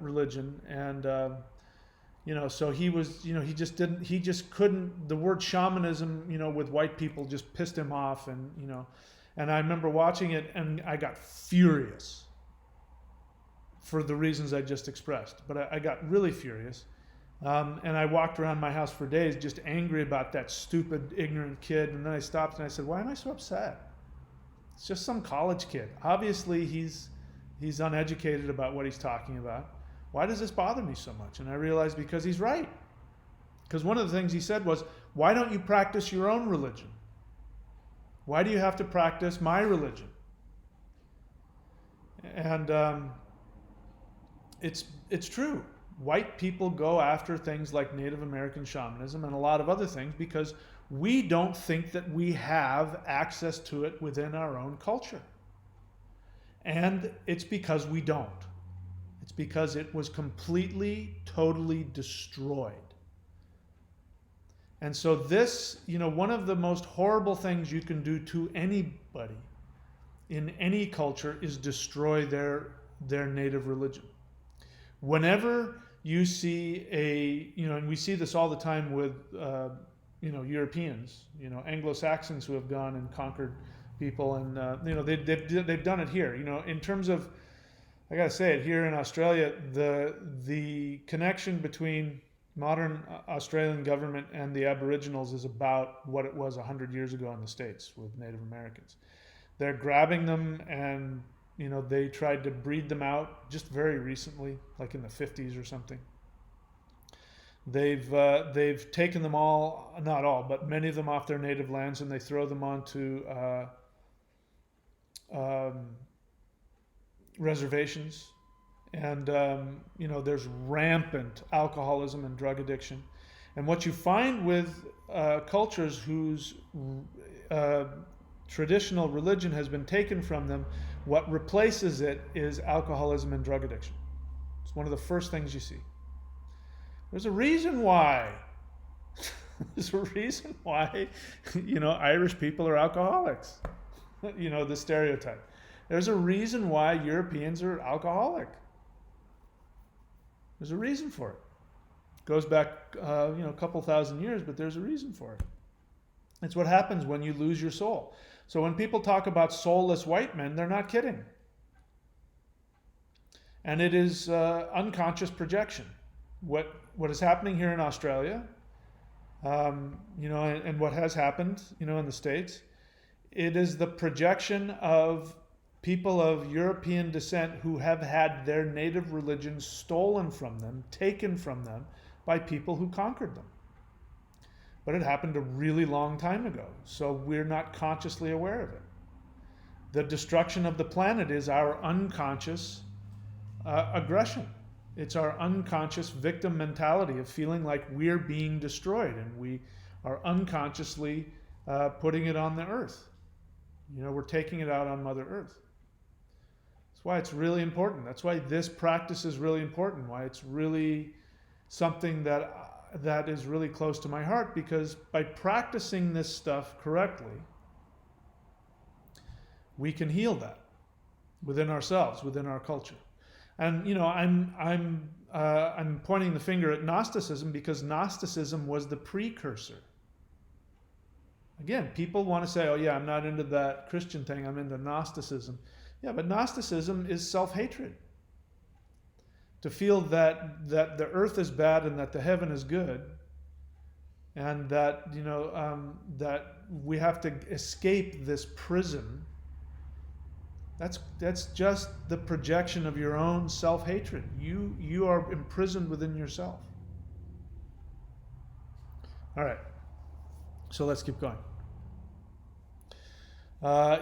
religion, and so he was, he just couldn't. The word shamanism, with white people just pissed him off, and and I remember watching it, and I got furious for the reasons I just expressed. But I got really furious. And I walked around my house for days just angry about that stupid, ignorant kid. And then I stopped and I said, why am I so upset? It's just some college kid. Obviously, he's uneducated about what he's talking about. Why does this bother me so much? And I realized because he's right. Because one of the things he said was, why don't you practice your own religion? Why do you have to practice my religion? And it's true. White people go after things like Native American shamanism and a lot of other things because we don't think that we have access to it within our own culture. And it's because we don't. It's because it was completely, totally destroyed. And so this, one of the most horrible things you can do to anybody in any culture is destroy their native religion. Whenever you see and we see this all the time with, Europeans, Anglo-Saxons who have gone and conquered people, and they've done it here. In terms of, I gotta say it, here in Australia, the connection between modern Australian government and the Aboriginals is about what it was 100 years ago in the States with Native Americans. They're grabbing them, and they tried to breed them out just very recently, like in the 50s or something. They've taken them all, not all, but many of them off their native lands, and they throw them onto reservations. And there's rampant alcoholism and drug addiction. And what you find with cultures whose traditional religion has been taken from them, what replaces it is alcoholism and drug addiction. It's one of the first things you see. There's a reason why. There's a reason why, Irish people are alcoholics. The stereotype. There's a reason why Europeans are alcoholic. There's a reason for it. It goes back, a couple thousand years, but there's a reason for it. It's what happens when you lose your soul. So when people talk about soulless white men, they're not kidding. And it is unconscious projection. What is happening here in Australia, and what has happened, in the States, it is the projection of people of European descent who have had their native religion stolen from them, taken from them by people who conquered them. but it happened a really long time ago. So we're not consciously aware of it. The destruction of the planet is our unconscious aggression. It's our unconscious victim mentality of feeling like we're being destroyed, and we are unconsciously putting it on the earth. We're taking it out on Mother Earth. That's why it's really important. That's why this practice is really important. Why it's really something that is really close to my heart, because by practicing this stuff correctly, we can heal that within ourselves, within our culture. And I'm pointing the finger at Gnosticism because Gnosticism was the precursor. Again, people want to say, "Oh yeah, I'm not into that Christian thing. I'm into Gnosticism." Yeah, but Gnosticism is self-hatred. To feel that the earth is bad and that the heaven is good, and that that we have to escape this prison. That's just the projection of your own self-hatred. You are imprisoned within yourself. All right, so let's keep going.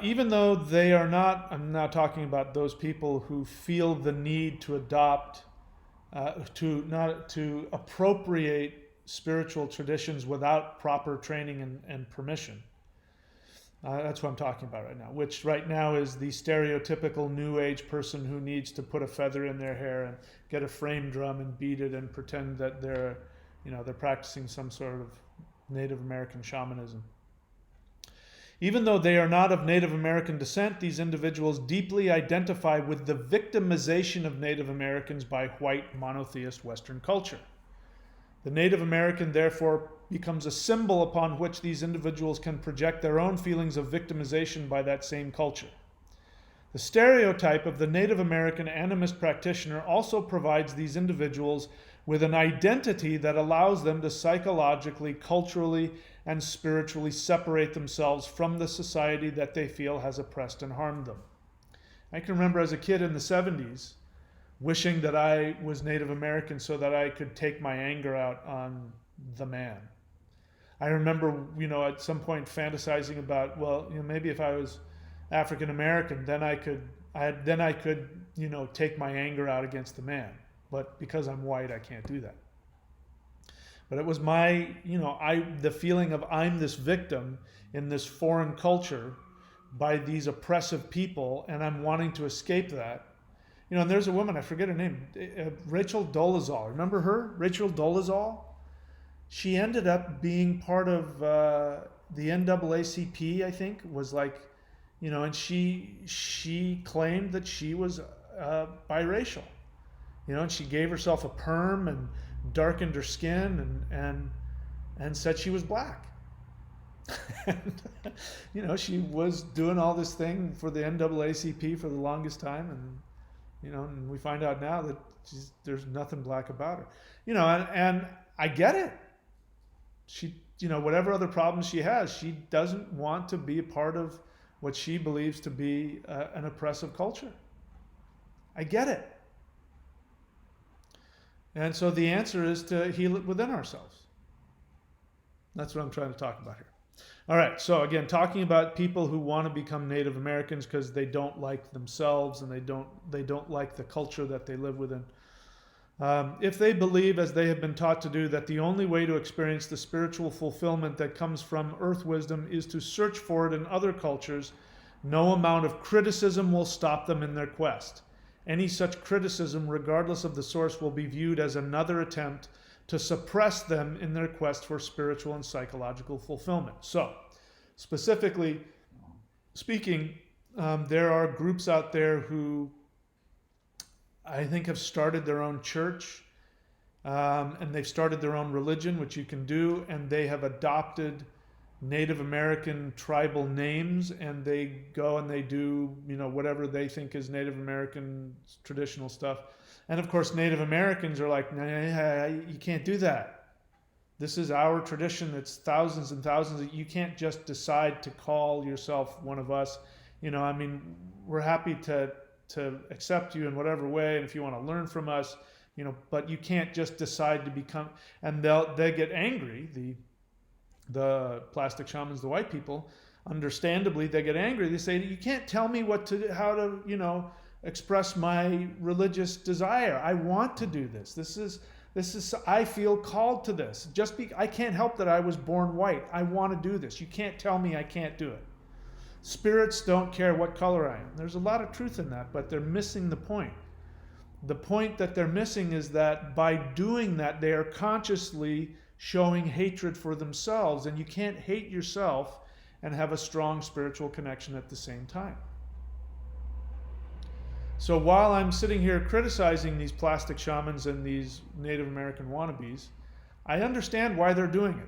Even though they are not, I'm now talking about those people who feel the need to adopt, to appropriate spiritual traditions without proper training and permission. That's what I'm talking about right now, which right now is the stereotypical New Age person who needs to put a feather in their hair and get a frame drum and beat it and pretend that they're practicing some sort of Native American shamanism. Even though they are not of Native American descent, these individuals deeply identify with the victimization of Native Americans by white monotheist Western culture. The Native American, therefore, becomes a symbol upon which these individuals can project their own feelings of victimization by that same culture. The stereotype of the Native American animist practitioner also provides these individuals with an identity that allows them to psychologically, culturally, and spiritually separate themselves from the society that they feel has oppressed and harmed them. I can remember as a kid in the 70s wishing that I was Native American so that I could take my anger out on the man. I remember, at some point fantasizing about, maybe if I was African American, then I could, take my anger out against the man. But because I'm white, I can't do that. But it was the feeling of I'm this victim in this foreign culture by these oppressive people, and I'm wanting to escape that. And there's a woman, I forget her name, Rachel Dolezal. Remember her? Rachel Dolezal? She ended up being part of the NAACP, I think, was and she claimed that she was biracial. And she gave herself a perm and darkened her skin and said she was black. And, she was doing all this thing for the NAACP for the longest time, and we find out now that there's nothing black about her. And I get it. She, whatever other problems she has, she doesn't want to be a part of what she believes to be an oppressive culture. I get it. And so the answer is to heal it within ourselves. That's what I'm trying to talk about here. All right, so again, talking about people who want to become Native Americans because they don't like themselves and they don't like the culture that they live within. If they believe, as they have been taught to do, that the only way to experience the spiritual fulfillment that comes from earth wisdom is to search for it in other cultures, no amount of criticism will stop them in their quest. Any such criticism, regardless of the source, will be viewed as another attempt to suppress them in their quest for spiritual and psychological fulfillment. So, specifically speaking, there are groups out there who I think have started their own church, and they've started their own religion, which you can do, and they have adopted Native American tribal names, and they go and they do, whatever they think is Native American traditional stuff. And of course, Native Americans are like, nah, you can't do that. This is our tradition. It's thousands and thousands. You can't just decide to call yourself one of us. We're happy to accept you in whatever way, and if you want to learn from us, but you can't just decide to become. And they get angry. the plastic shamans, the white people, understandably, they get angry. They say, you can't tell me how to, express my religious desire. I want to do this. This is, I feel called to this. I can't help that I was born white. I want to do this. You can't tell me I can't do it. Spirits don't care what color I am. There's a lot of truth in that, but they're missing the point. The point that they're missing is that by doing that, they are consciously showing hatred for themselves, and you can't hate yourself and have a strong spiritual connection at the same time. So while I'm sitting here criticizing these plastic shamans and these Native American wannabes, I understand why they're doing it.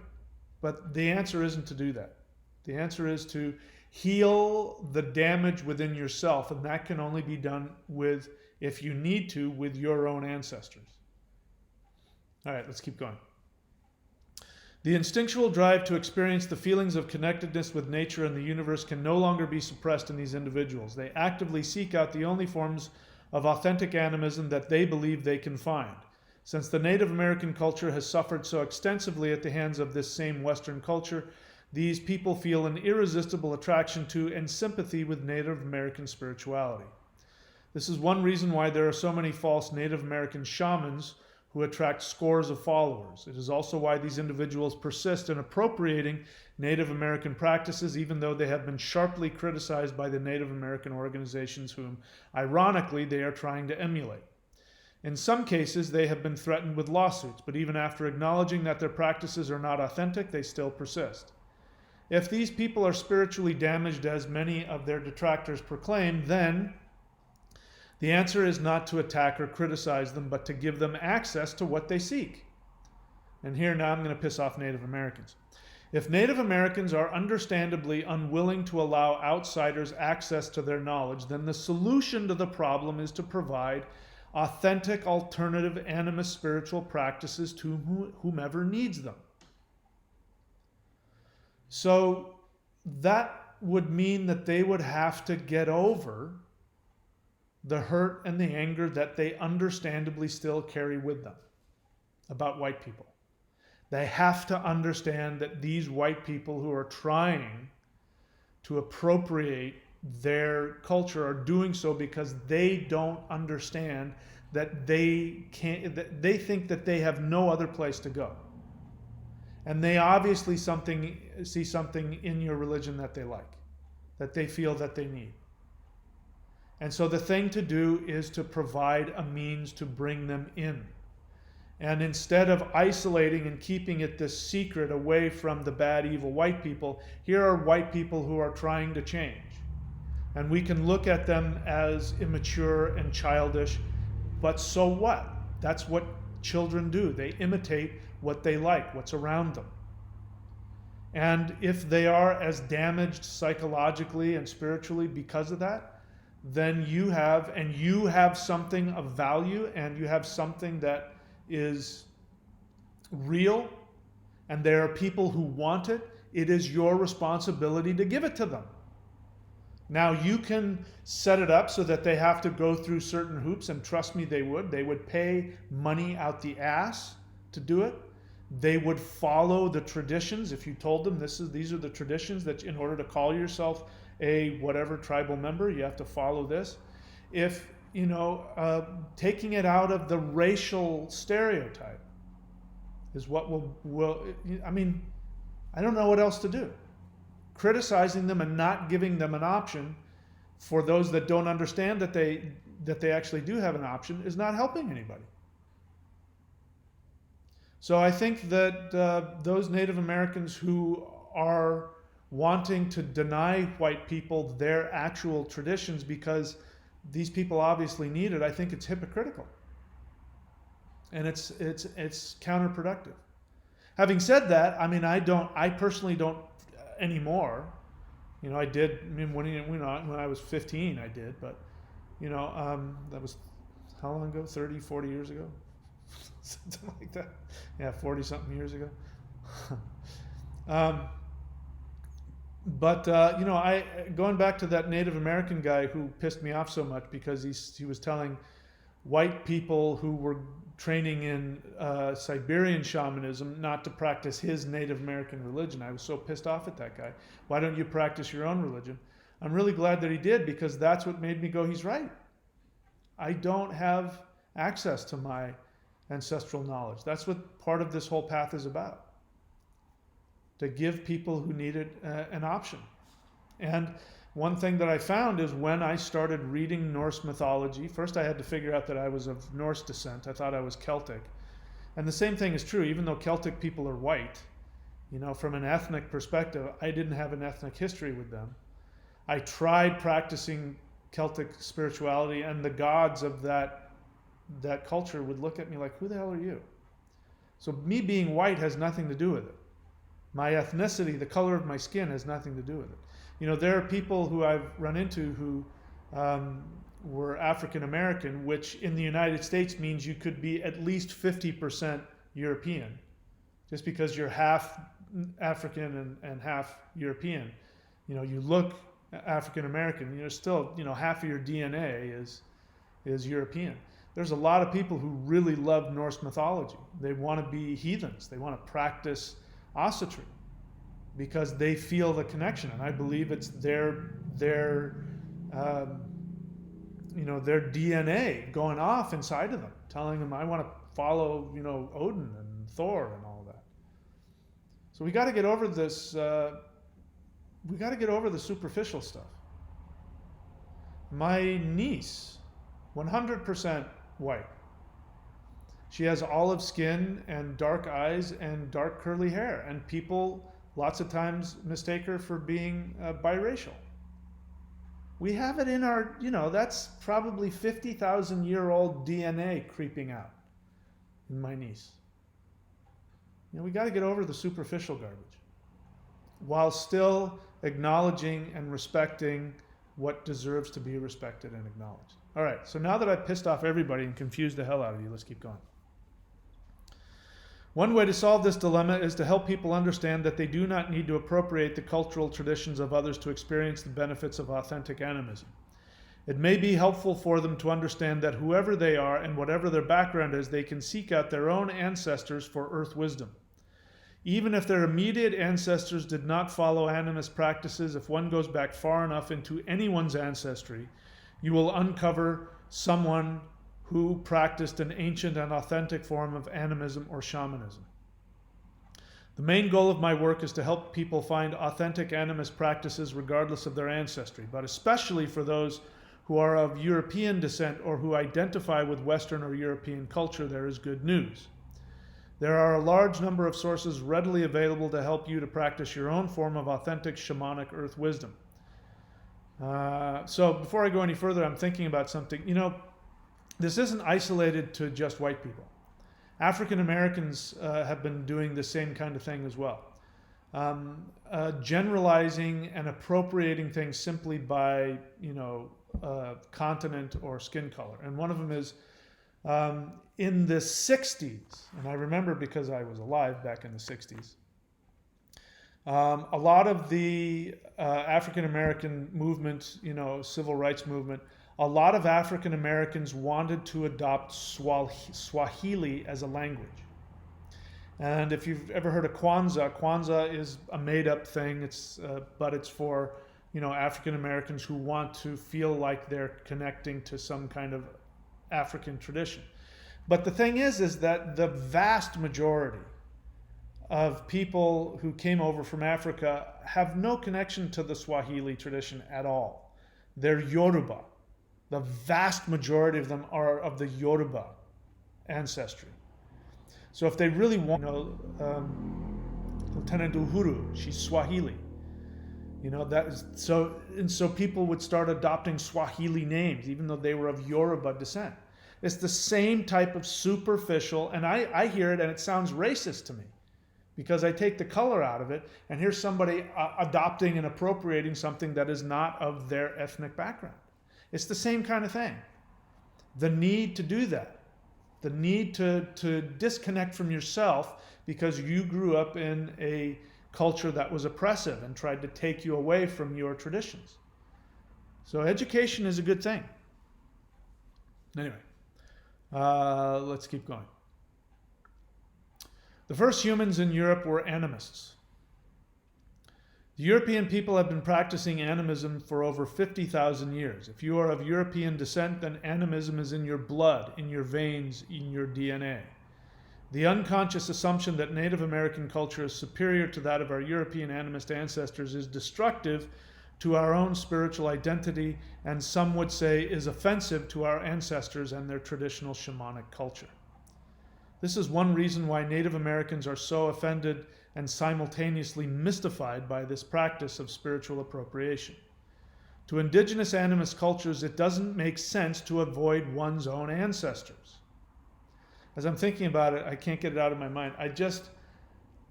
But the answer isn't to do that. The answer is to heal the damage within yourself, and that can only be done with, if you need to, with your own ancestors. All right, let's keep going. The instinctual drive to experience the feelings of connectedness with nature and the universe can no longer be suppressed in these individuals. They actively seek out the only forms of authentic animism that they believe they can find. Since the Native American culture has suffered so extensively at the hands of this same Western culture, these people feel an irresistible attraction to and sympathy with Native American spirituality. This is one reason why there are so many false Native American shamans who attract scores of followers. It is also why these individuals persist in appropriating Native American practices, even though they have been sharply criticized by the Native American organizations whom, ironically, they are trying to emulate. In some cases, they have been threatened with lawsuits, but even after acknowledging that their practices are not authentic, they still persist. If these people are spiritually damaged, as many of their detractors proclaim, then the answer is not to attack or criticize them, but to give them access to what they seek. And here now I'm going to piss off Native Americans. If Native Americans are understandably unwilling to allow outsiders access to their knowledge, then the solution to the problem is to provide authentic alternative animist spiritual practices to whomever needs them. So that would mean that they would have to get over the hurt and the anger that they understandably still carry with them about white people. They have to understand that these white people who are trying to appropriate their culture are doing so because they don't understand that they think that they have no other place to go. And they obviously see something in your religion that they like, that they feel that they need. And so the thing to do is to provide a means to bring them in. And instead of isolating and keeping it this secret away from the bad, evil white people, here are white people who are trying to change. And we can look at them as immature and childish, but so what? That's what children do. They imitate what they like, what's around them. And if they are as damaged psychologically and spiritually because of that, then you have something of value, and you have something that is real, and there are people who want it. It is your responsibility to give it to them. Now, you can set it up so that they have to go through certain hoops, and trust me, they would pay money out the ass to do it. They would follow the traditions. If you told them these are the traditions, that in order to call yourself a whatever tribal member, you have to follow this. If, taking it out of the racial stereotype is what I don't know what else to do. Criticizing them and not giving them an option for those that don't understand that they actually do have an option is not helping anybody. So I think that those Native Americans who are wanting to deny white people their actual traditions because these people obviously need it, I think it's hypocritical. And it's counterproductive. Having said that, I personally don't anymore. I did, when I was 15, I did, but, that was how long ago? 30, 40 years ago? Something like that. Yeah, 40-something years ago. But going back to that Native American guy who pissed me off so much because he was telling white people who were training in Siberian shamanism not to practice his Native American religion. I was so pissed off at that guy. Why don't you practice your own religion? I'm really glad that he did, because that's what made me go, he's right. I don't have access to my ancestral knowledge. That's what part of this whole path is about. To give people who need it an option. And one thing that I found is when I started reading Norse mythology, first I had to figure out that I was of Norse descent. I thought I was Celtic. And the same thing is true, even though Celtic people are white, you know, from an ethnic perspective, I didn't have an ethnic history with them. I tried practicing Celtic spirituality, and the gods of that culture would look at me like, who the hell are you? So me being white has nothing to do with it. My ethnicity, the color of my skin, has nothing to do with it. You know, there are people who I've run into who were African American, which in the United States means you could be at least 50% European, just because you're half African and half European. You know, you look African American, you're still, you know, half of your DNA is European. There's a lot of people who really love Norse mythology. They want to be heathens. They want to practice ossetry because they feel the connection, and I believe it's their DNA going off inside of them, telling them, I want to follow, you know, Odin and Thor and all that. So we got to get over this. We got to get over the superficial stuff. My niece, 100% white. She has olive skin and dark eyes and dark curly hair, and people lots of times mistake her for being biracial. We have it in our, you know, that's probably 50,000-year-old DNA creeping out in my niece. You know, we got to get over the superficial garbage while still acknowledging and respecting what deserves to be respected and acknowledged. All right, so now that I've pissed off everybody and confused the hell out of you, let's keep going. One way to solve this dilemma is to help people understand that they do not need to appropriate the cultural traditions of others to experience the benefits of authentic animism. It may be helpful for them to understand that whoever they are and whatever their background is, they can seek out their own ancestors for earth wisdom. Even if their immediate ancestors did not follow animist practices, if one goes back far enough into anyone's ancestry, you will uncover someone who practiced an ancient and authentic form of animism or shamanism. The main goal of my work is to help people find authentic animist practices regardless of their ancestry, but especially for those who are of European descent or who identify with Western or European culture, there is good news. There are a large number of sources readily available to help you to practice your own form of authentic shamanic earth wisdom. So before I go any further, I'm thinking about something. You know, this isn't isolated to just white people. African Americans have been doing the same kind of thing as well. Generalizing and appropriating things simply by, you know, continent or skin color. And one of them is in the 60s, and I remember because I was alive back in the 60s, a lot of the African American movement, you know, civil rights movement, a lot of African Americans wanted to adopt Swahili as a language. And if you've ever heard of Kwanzaa, Kwanzaa is a made-up thing. But it's for, you know, African Americans who want to feel like they're connecting to some kind of African tradition. But the thing is that the vast majority of people who came over from Africa have no connection to the Swahili tradition at all. They're Yoruba. The vast majority of them are of the Yoruba ancestry. So if they really want, you know, Lieutenant Uhuru, she's Swahili. You know, that is so people would start adopting Swahili names, even though they were of Yoruba descent. It's the same type of superficial, and I hear it and it sounds racist to me because I take the color out of it, and here's somebody adopting and appropriating something that is not of their ethnic background. It's the same kind of thing. The need to do that. The need to disconnect from yourself because you grew up in a culture that was oppressive and tried to take you away from your traditions. So education is a good thing. Anyway, Let's keep going. The first humans in Europe were animists. The European people have been practicing animism for over 50,000 years. If you are of European descent, then animism is in your blood, in your veins, in your DNA. The unconscious assumption that Native American culture is superior to that of our European animist ancestors is destructive to our own spiritual identity, and some would say is offensive to our ancestors and their traditional shamanic culture. This is one reason why Native Americans are so offended and simultaneously mystified by this practice of spiritual appropriation. To indigenous animist cultures, it doesn't make sense to avoid one's own ancestors. As I'm thinking about it, I can't get it out of my mind.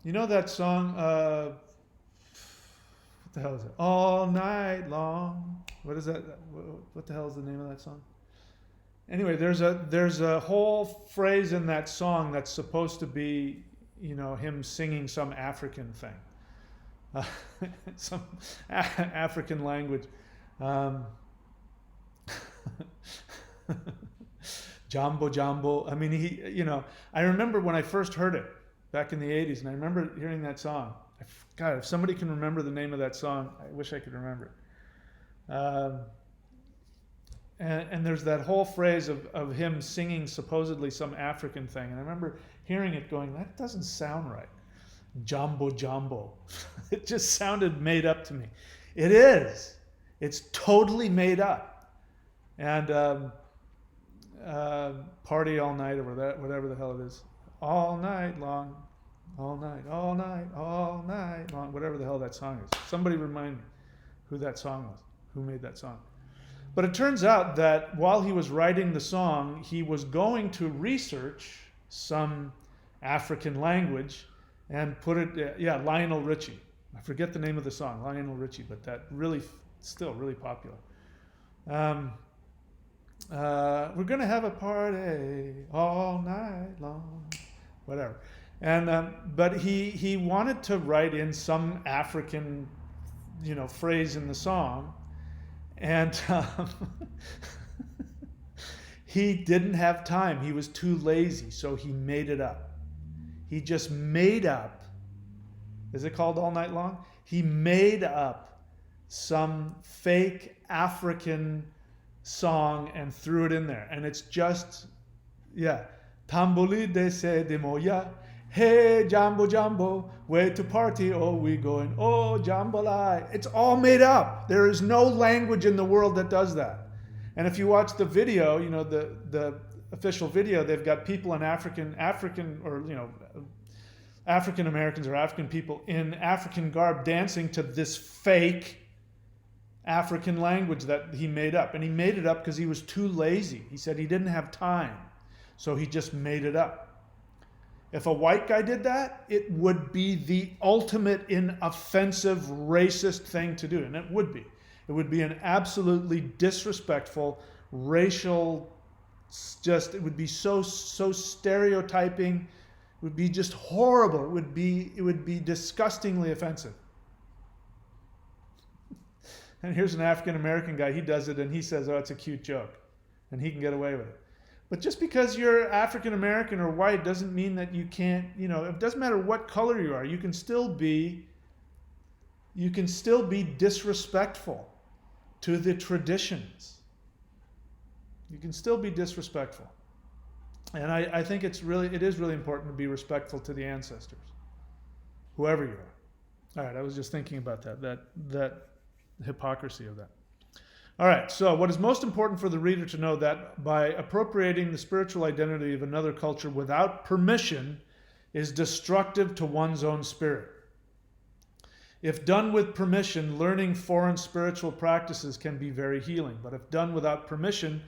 You know that song, what the hell is it? All Night Long. What is that? What the hell is the name of that song? Anyway, there's a whole phrase in that song that's supposed to be, him singing some African thing, some African language. Jambo, jambo. I mean, I remember when I first heard it back in the 80s, and I remember hearing that song. God, if somebody can remember the name of that song, I wish I could remember it. And there's that whole phrase of him singing supposedly some African thing. And I remember hearing it going, that doesn't sound right. Jambo, jambo. It just sounded made up to me. It is. It's totally made up. And party all night, or whatever the hell it is. All night long. All night, all night, all night long. Whatever the hell that song is. Somebody remind me who that song was. Who made that song? But it turns out that while he was writing the song, he was going to research some African language and put it, Lionel Richie. I forget the name of the song, Lionel Richie, but that still really popular. We're going to have a party all night long, whatever. And but he wanted to write in some African, phrase in the song. And he didn't have time. He was too lazy, so he made it up. He just made up. Is it called All Night Long? He made up some fake African song and threw it in there. And it's just, Tamboli de se de moya. Hey, Jambo, Jambo, way to party, oh, we going, oh, jambalaya. It's all made up. There is no language in the world that does that. And if you watch the video, the official video, they've got people in African Americans or African people in African garb dancing to this fake African language that he made up. And he made it up because he was too lazy. He said he didn't have time, so he just made it up. If a white guy did that, it would be the ultimate inoffensive, racist thing to do. And it would be. It would be an absolutely disrespectful, racial, it would be so stereotyping. It would be just horrible. It would be disgustingly offensive. And here's an African American guy, he does it and he says, oh, it's a cute joke. And he can get away with it. But just because you're African American or white doesn't mean that you can't, it doesn't matter what color you are. You can still be disrespectful to the traditions. You can still be disrespectful. And I think it is really important to be respectful to the ancestors, whoever you are. All right, I was just thinking about that hypocrisy of that. All right, so what is most important for the reader to know that by appropriating the spiritual identity of another culture without permission is destructive to one's own spirit. If done with permission, learning foreign spiritual practices can be very healing. But if done without permission,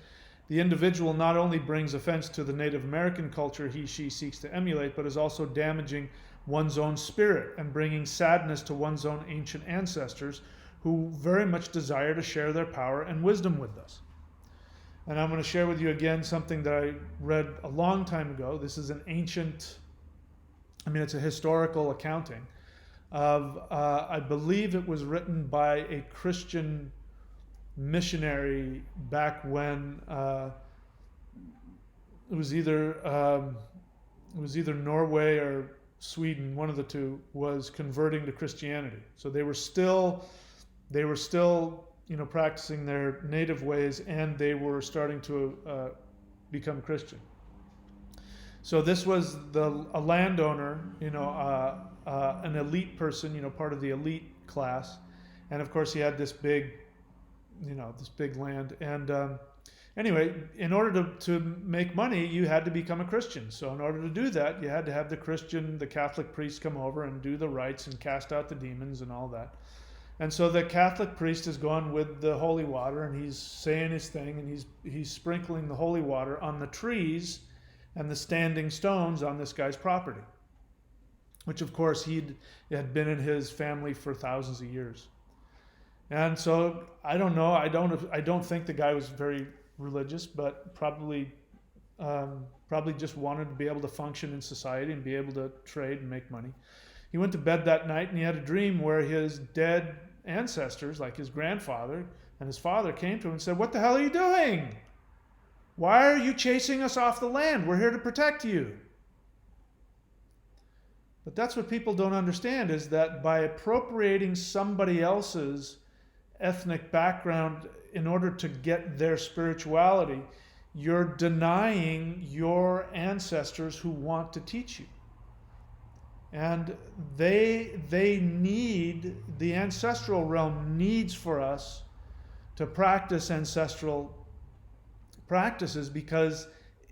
the individual not only brings offense to the Native American culture she seeks to emulate, but is also damaging one's own spirit and bringing sadness to one's own ancient ancestors, who very much desire to share their power and wisdom with us. And I'm going to share with you again something that I read a long time ago. This is it's a historical accounting of, I believe it was written by a Christian missionary back when it was either Norway or Sweden, one of the two, was converting to Christianity. So they were still practicing their native ways, and they were starting to become Christian. So this was a landowner, an elite person, part of the elite class, and of course he had this big land. And anyway, in order to make money, you had to become a Christian. So in order to do that, you had to have the Catholic priest come over and do the rites and cast out the demons and all that. And so the Catholic priest is going with the holy water, and he's saying his thing, and he's sprinkling the holy water on the trees and the standing stones on this guy's property, which of course he had been in his family for thousands of years. And so I don't know. I don't think the guy was very religious, but probably just wanted to be able to function in society and be able to trade and make money. He went to bed that night and he had a dream where his dead ancestors, like his grandfather and his father, came to him and said, "What the hell are you doing? Why are you chasing us off the land? We're here to protect you." But that's what people don't understand, is that by appropriating somebody else's ethnic background in order to get their spirituality, you're denying your ancestors who want to teach you. And the ancestral realm needs for us to practice ancestral practices because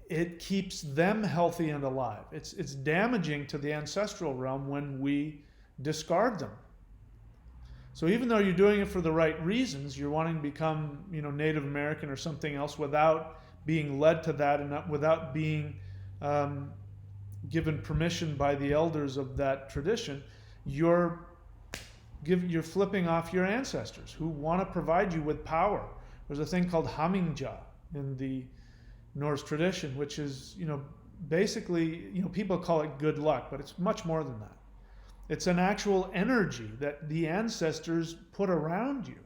it keeps them healthy and alive. It's damaging to the ancestral realm when we discard them. So even though you're doing it for the right reasons, you're wanting to become, Native American or something else without being led to that and without being given permission by the elders of that tradition, you're flipping off your ancestors who want to provide you with power. There's a thing called hamingja in the Norse tradition, which is, basically, people call it good luck, but it's much more than that. It's an actual energy that the ancestors put around you.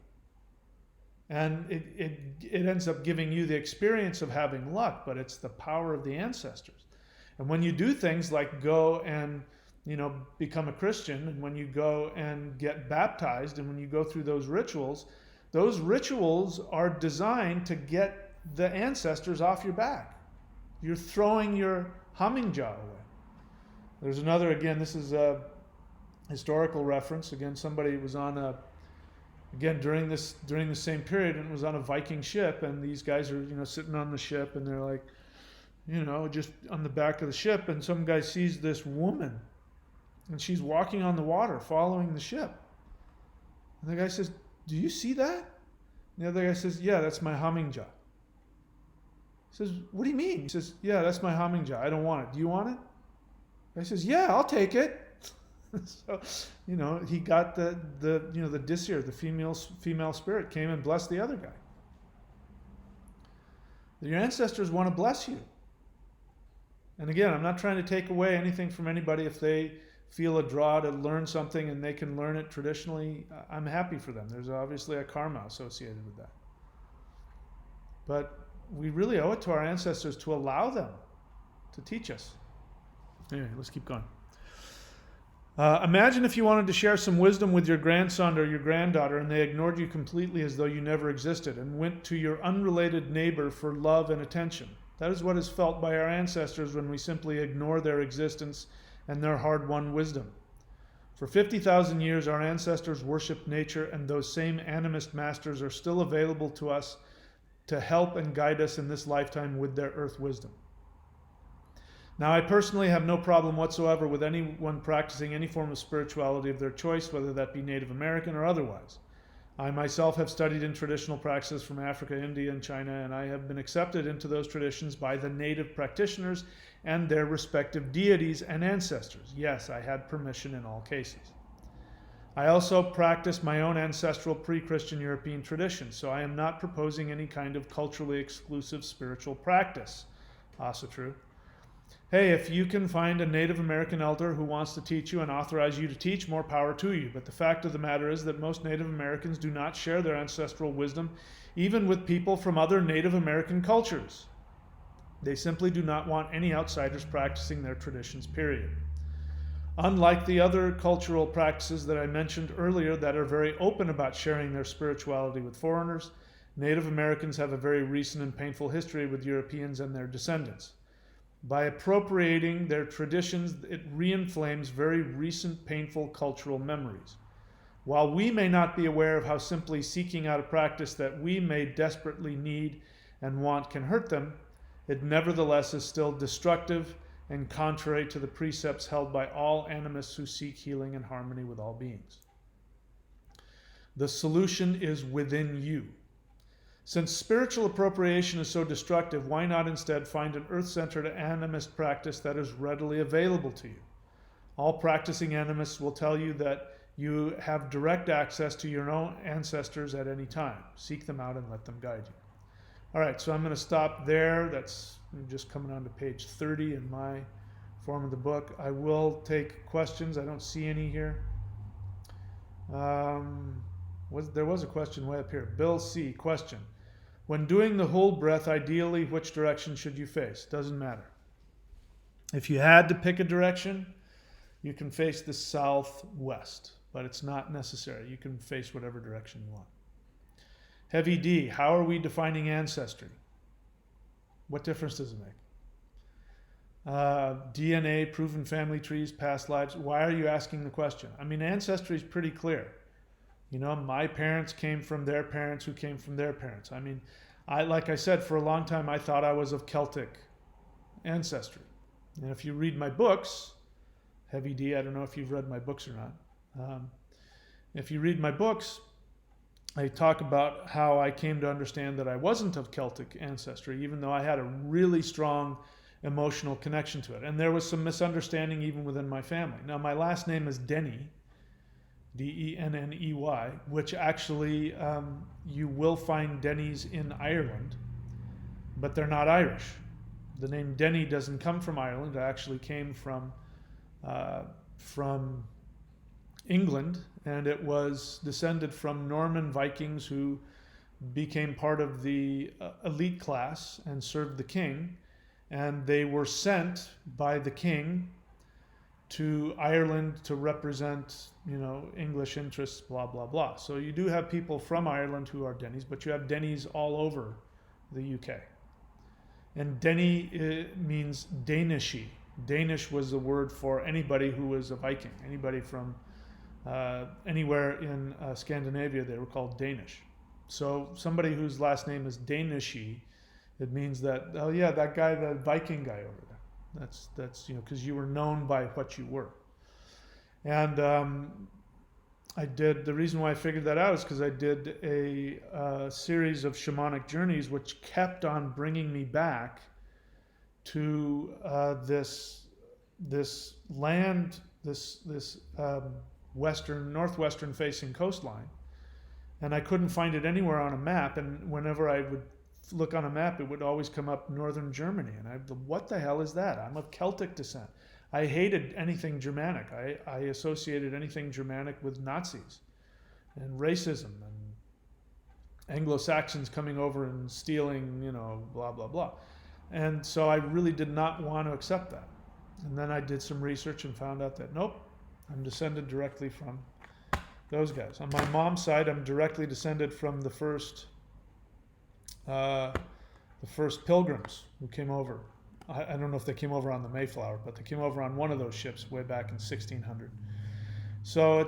And it ends up giving you the experience of having luck, but it's the power of the ancestors. And when you do things like go and, become a Christian, and when you go and get baptized, and when you go through those rituals are designed to get the ancestors off your back. You're throwing your hamingja away. There's another, again, this is a historical reference. Again, somebody was on during the same period, and was on a Viking ship, and these guys are, sitting on the ship, and they're like, just on the back of the ship, and some guy sees this woman, and she's walking on the water, following the ship. And the guy says, "Do you see that?" And the other guy says, "Yeah, that's my hamingja." He says, "What do you mean?" He says, "Yeah, that's my hamingja. I don't want it. Do you want it?" The guy says, "Yeah, I'll take it." So, he got the disir, the female spirit, came and blessed the other guy. Your ancestors want to bless you. And again, I'm not trying to take away anything from anybody. If they feel a draw to learn something and they can learn it traditionally, I'm happy for them. There's obviously a karma associated with that. But we really owe it to our ancestors to allow them to teach us. Anyway, let's keep going. Imagine if you wanted to share some wisdom with your grandson or your granddaughter, and they ignored you completely as though you never existed, and went to your unrelated neighbor for love and attention. That is what is felt by our ancestors when we simply ignore their existence and their hard-won wisdom. For 50,000 years, our ancestors worshipped nature, and those same animist masters are still available to us to help and guide us in this lifetime with their earth wisdom. Now, I personally have no problem whatsoever with anyone practicing any form of spirituality of their choice, whether that be Native American or otherwise. I myself have studied in traditional practices from Africa, India, and China, and I have been accepted into those traditions by the native practitioners and their respective deities and ancestors. Yes, I had permission in all cases. I also practice my own ancestral pre-Christian European tradition, so I am not proposing any kind of culturally exclusive spiritual practice. Also true. Hey, if you can find a Native American elder who wants to teach you and authorize you to teach, more power to you. But the fact of the matter is that most Native Americans do not share their ancestral wisdom, even with people from other Native American cultures. They simply do not want any outsiders practicing their traditions, period. Unlike the other cultural practices that I mentioned earlier that are very open about sharing their spirituality with foreigners, Native Americans have a very recent and painful history with Europeans and their descendants. By appropriating their traditions, it re-inflames very recent painful cultural memories. While we may not be aware of how simply seeking out a practice that we may desperately need and want can hurt them, it nevertheless is still destructive and contrary to the precepts held by all animists who seek healing and harmony with all beings. The solution is within you. Since spiritual appropriation is so destructive, why not instead find an earth-centered animist practice that is readily available to you? All practicing animists will tell you that you have direct access to your own ancestors at any time. Seek them out and let them guide you. All right, so I'm going to stop there. That's just coming on to page 30 in my form of the book. I will take questions. I don't see any here. There was a question way up here. Bill C. Question. When doing the whole breath, ideally, which direction should you face? Doesn't matter. If you had to pick a direction, you can face the southwest, but it's not necessary. You can face whatever direction you want. Heavy D. How are we defining ancestry? What difference does it make? DNA, proven family trees, past lives. Why are you asking the question? I mean, ancestry is pretty clear. You know, my parents came from their parents who came from their parents. I mean, like I said, for a long time, I thought I was of Celtic ancestry. And if you read my books, Heavy D, I don't know if you've read my books or not. If you read my books, I talk about how I came to understand that I wasn't of Celtic ancestry, even though I had a really strong emotional connection to it. And there was some misunderstanding even within my family. Now, my last name is Denney, D-E-N-N-E-Y, which actually you will find Denneys in Ireland, but they're not Irish. The name Denney doesn't come from Ireland. It actually came from England, and it was descended from Norman Vikings who became part of the elite class and served the king, and they were sent by the king to Ireland to represent, you know, English interests, blah, blah, blah. So you do have people from Ireland who are Denneys, but you have Denneys all over the UK. And Denney means Danishy. Danish was the word for anybody who was a Viking, anybody from anywhere in Scandinavia, they were called Danish. So somebody whose last name is Danishy, it means that, oh yeah, that guy, the Viking guy over there. That's you know, because you were known by what you were. And the reason why I figured that out is because I did a series of shamanic journeys which kept on bringing me back to this land, this northwestern facing coastline, and I couldn't find it anywhere on a map. And whenever I would look on a map, it would always come up northern Germany, and what the hell is that? I'm of Celtic descent. I hated anything Germanic. I associated anything Germanic with Nazis and racism and Anglo-Saxons coming over and stealing, you know, blah, blah, blah. And so I really did not want to accept that. And then I did some research and found out that, nope, I'm descended directly from those guys. On my mom's side, I'm directly descended from the first pilgrims who came over. I don't know if they came over on the Mayflower, but they came over on one of those ships way back in 1600. So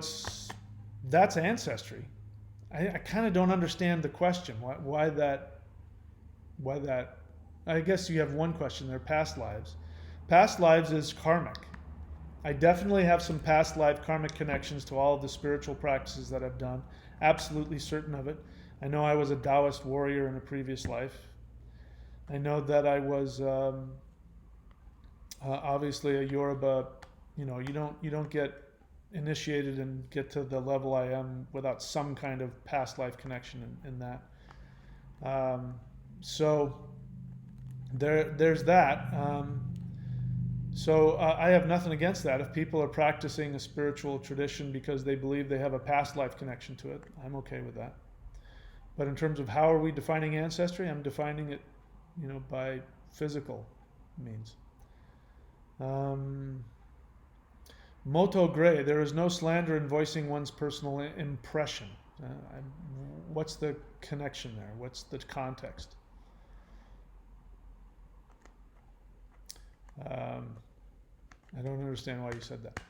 that's ancestry. I kind of don't understand the question. Why that? I guess you have one question there, past lives. Past lives is karmic. I definitely have some past life karmic connections to all of the spiritual practices that I've done. Absolutely certain of it. I know I was a Taoist warrior in a previous life. I know that I was obviously a Yoruba. You know, you don't get initiated and get to the level I am without some kind of past life connection in that. So there's that. So I have nothing against that. If people are practicing a spiritual tradition because they believe they have a past life connection to it, I'm okay with that. But in terms of how are we defining ancestry, I'm defining it, you know, by physical means. Moto Gray, there is no slander in voicing one's personal impression. What's the connection there? What's the context? I don't understand why you said that.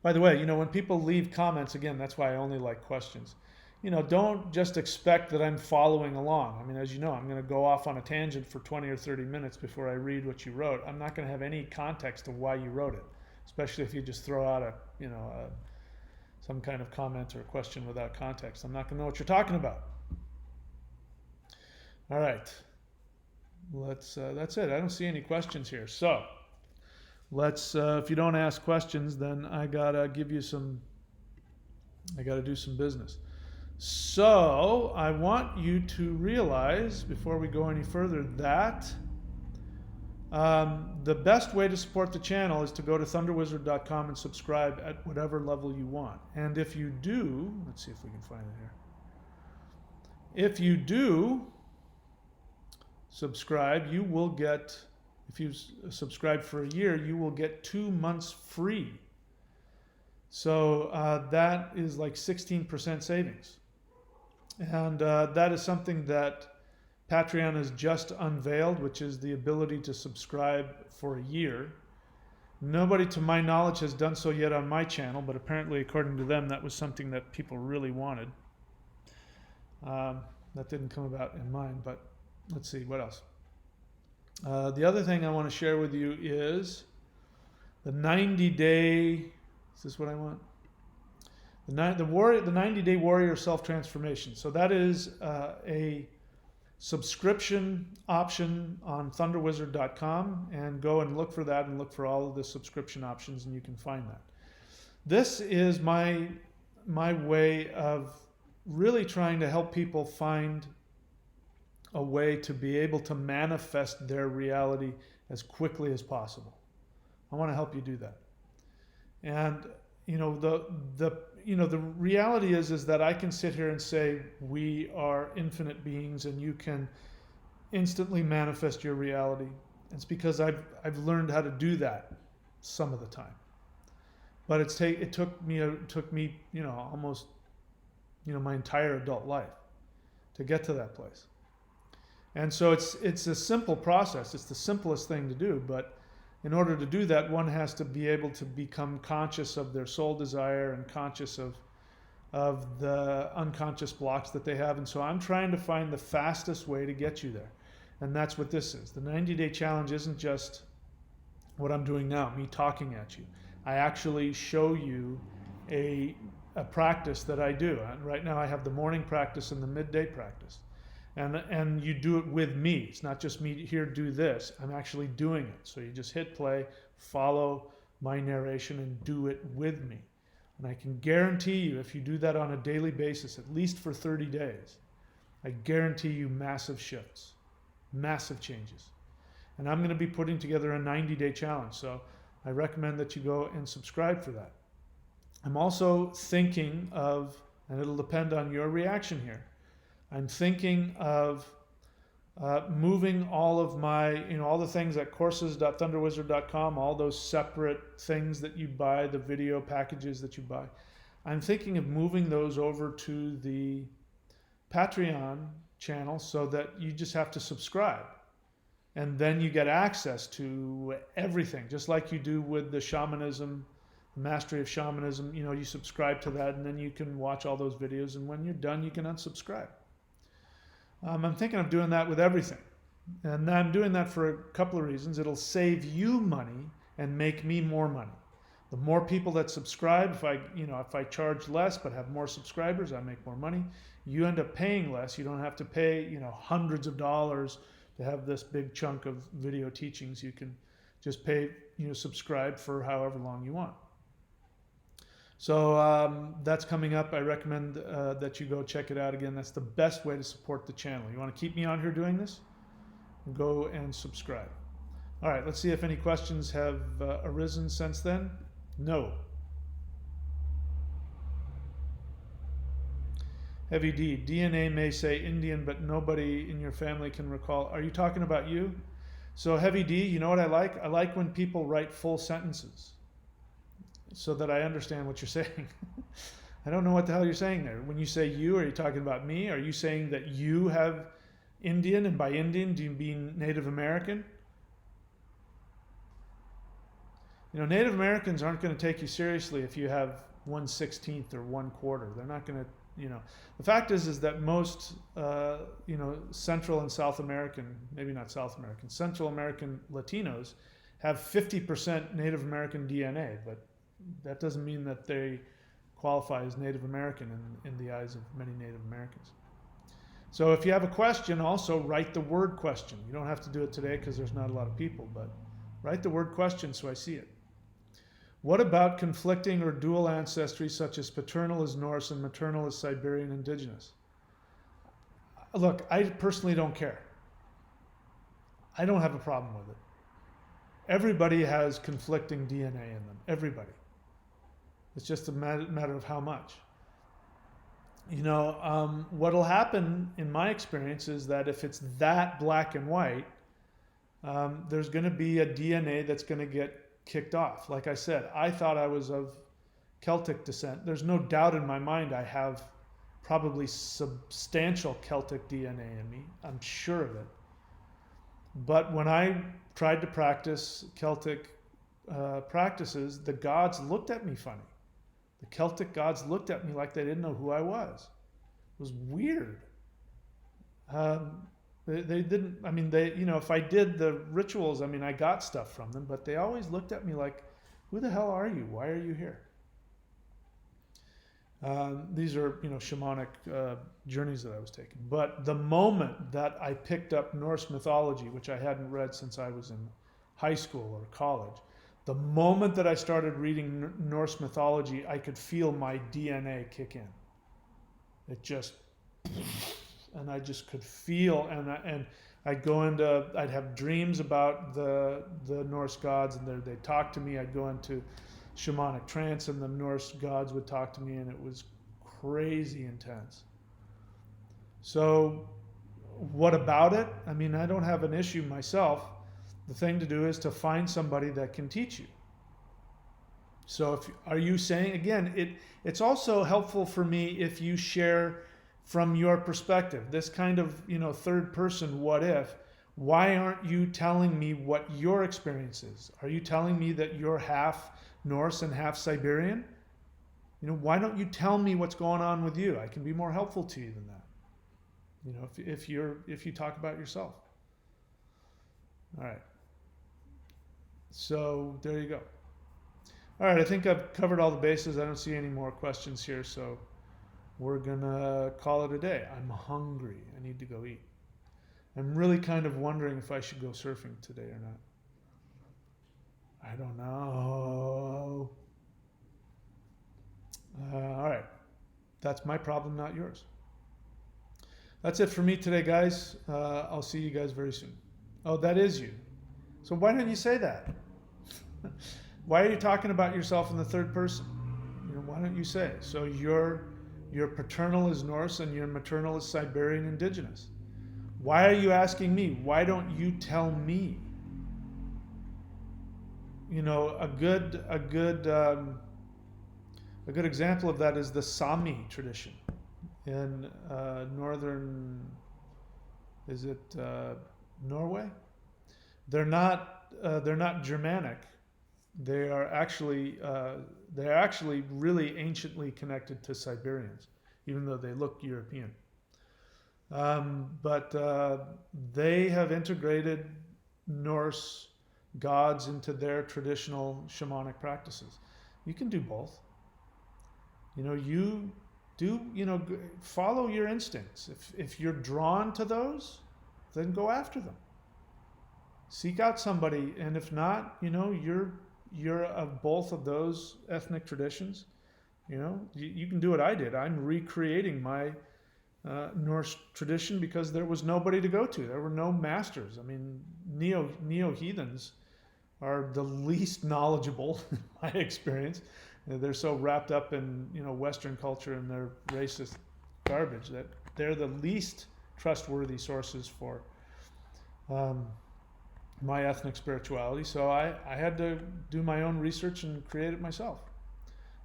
By the way, when people leave comments, again, that's why I only like questions. Don't just expect that I'm following along. I mean, as you know, I'm going to go off on a tangent for 20 or 30 minutes before I read what you wrote. I'm not going to have any context of why you wrote it, especially if you just throw out some kind of comment or question without context. I'm not going to know what you're talking about. All right. That's it. I don't see any questions here. So if you don't ask questions, then I gotta do some business. So I want you to realize, before we go any further, that the best way to support the channel is to go to thunderwizard.com and subscribe at whatever level you want. And if you do, let's see if we can find it here. If you do subscribe, you will get, if you subscribe for a year, you will get 2 months free. So that is like 16% savings. And that is something that Patreon has just unveiled, which is the ability to subscribe for a year. Nobody, to my knowledge, has done so yet on my channel, but apparently, according to them, that was something that people really wanted. That didn't come about in mine, but let's see, what else? The other thing I want to share with you is the 90-day, is this what I want? The 90-day warrior self-transformation. So that is a subscription option on thunderwizard.com, and go and look for that and look for all of the subscription options, and you can find that. This is my way of really trying to help people find a way to be able to manifest their reality as quickly as possible. I want to help you do that. And the reality is that I can sit here and say we are infinite beings and you can instantly manifest your reality. It's because I've learned how to do that some of the time. But it took me almost my entire adult life to get to that place. And so it's a simple process. It's the simplest thing to do, but in order to do that, one has to be able to become conscious of their soul desire and conscious of the unconscious blocks that they have. And so I'm trying to find the fastest way to get you there. And that's what this is. The 90-day challenge isn't just what I'm doing now, me talking at you. I actually show you a practice that I do. And right now I have the morning practice and the midday practice. And you do it with me. It's not just me here, do this. I'm actually doing it. So you just hit play, follow my narration, and do it with me. And I can guarantee you, if you do that on a daily basis, at least for 30 days, I guarantee you massive shifts, massive changes. And I'm going to be putting together a 90-day challenge. So I recommend that you go and subscribe for that. I'm also thinking of, and it'll depend on your reaction here, I'm thinking of moving all of my, all the things at courses.thunderwizard.com, all those separate things that you buy, the video packages that you buy. I'm thinking of moving those over to the Patreon channel so that you just have to subscribe. And then you get access to everything, just like you do with the shamanism, mastery of shamanism. You subscribe to that, and then you can watch all those videos, and when you're done, you can unsubscribe. I'm thinking of doing that with everything. And I'm doing that for a couple of reasons. It'll save you money and make me more money. The more people that subscribe, if I charge less but have more subscribers, I make more money. You end up paying less. You don't have to pay, hundreds of dollars to have this big chunk of video teachings. You can just pay, subscribe for however long you want. So that's coming up. I recommend that you go check it out. Again, that's the best way to support the channel. You want to keep me on here doing this? Go and subscribe. All right, let's see if any questions have arisen since then. No. Heavy D. DNA may say Indian, but nobody in your family can recall. Are you talking about you? So Heavy D, you know what I like? I like when people write full sentences so that I understand what you're saying. I don't know what the hell you're saying there. When you say you, are you talking about me? Are you saying that you have Indian, and by Indian, do you mean Native American? You know, Native Americans aren't going to take you seriously if you have 1/16 or 1/4. They're not going to, you know. The fact is that most, Central and South American, maybe not South American, Central American Latinos have 50% Native American DNA, but that doesn't mean that they qualify as Native American in the eyes of many Native Americans. So if you have a question, also write the word question. You don't have to do it today because there's not a lot of people, but write the word question so I see it. What about conflicting or dual ancestry, such as paternal is Norse and maternal is Siberian indigenous? Look, I personally don't care. I don't have a problem with it. Everybody has conflicting DNA in them. Everybody. It's just a matter of how much. You know, what'll happen in my experience is that if it's that black and white, there's going to be a DNA that's going to get kicked off. Like I said, I thought I was of Celtic descent. There's no doubt in my mind I have probably substantial Celtic DNA in me. I'm sure of it. But when I tried to practice Celtic practices, the gods looked at me funny. The Celtic gods looked at me like they didn't know who I was. It was weird. They didn't, I mean, if I did the rituals, I mean, I got stuff from them, but they always looked at me like, who the hell are you? Why are you here? These are, shamanic journeys that I was taking. But the moment that I picked up Norse mythology, which I hadn't read since I was in high school or college, the moment that I started reading Norse mythology, I could feel my DNA kick in. It just, and I just could feel, and I'd have dreams about the Norse gods, and they'd talk to me. I'd go into shamanic trance, and the Norse gods would talk to me, and it was crazy intense. So what about it? I mean, I don't have an issue myself. The thing to do is to find somebody that can teach you. So are you saying, again, it's also helpful for me if you share from your perspective, this kind of, third person what if. Why aren't you telling me what your experience is? Are you telling me that you're half Norse and half Siberian? Why don't you tell me what's going on with you? I can be more helpful to you than that. If you talk about yourself. All right. So there you go. All right, I think I've covered all the bases. I don't see any more questions here, so we're gonna call it a day. I'm hungry. I need to go eat. I'm really kind of wondering if I should go surfing today or not. I don't know. All right. That's my problem, not yours. That's it for me today, guys. I'll see you guys very soon. Oh, that is you. So why didn't you say that? Why are you talking about yourself in the third person? Why don't you say it? So your paternal is Norse and your maternal is Siberian indigenous. Why are you asking me? Why don't you tell me? A good example of that is the Sami tradition in northern, is it Norway? They're not Germanic. They are actually really anciently connected to Siberians, even though they look European. But they have integrated Norse gods into their traditional shamanic practices. You can do both. You do, follow your instincts. If you're drawn to those, then go after them. Seek out somebody, and if not, you're of both of those ethnic traditions. You can do what I did. I'm recreating my Norse tradition because there was nobody to go to. There were no masters. I mean, neo-heathens are the least knowledgeable in my experience. They're so wrapped up in Western culture and their racist garbage, that they're the least trustworthy sources for my ethnic spirituality. So I had to do my own research and create it myself.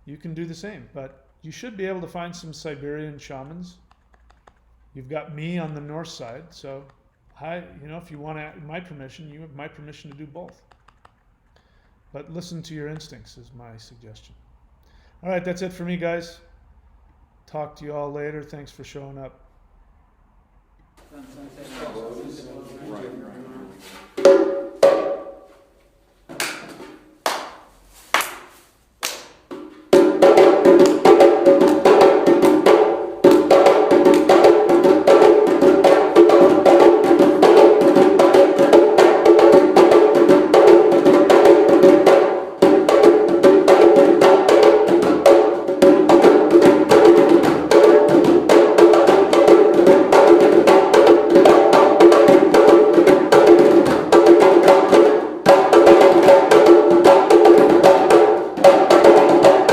You can do the same, but you should be able to find some Siberian shamans. You've got me on the north side, so if you want my permission, you have my permission to do both. But listen to your instincts is my suggestion. All right, that's it for me, guys. Talk to you all later. Thanks for showing up.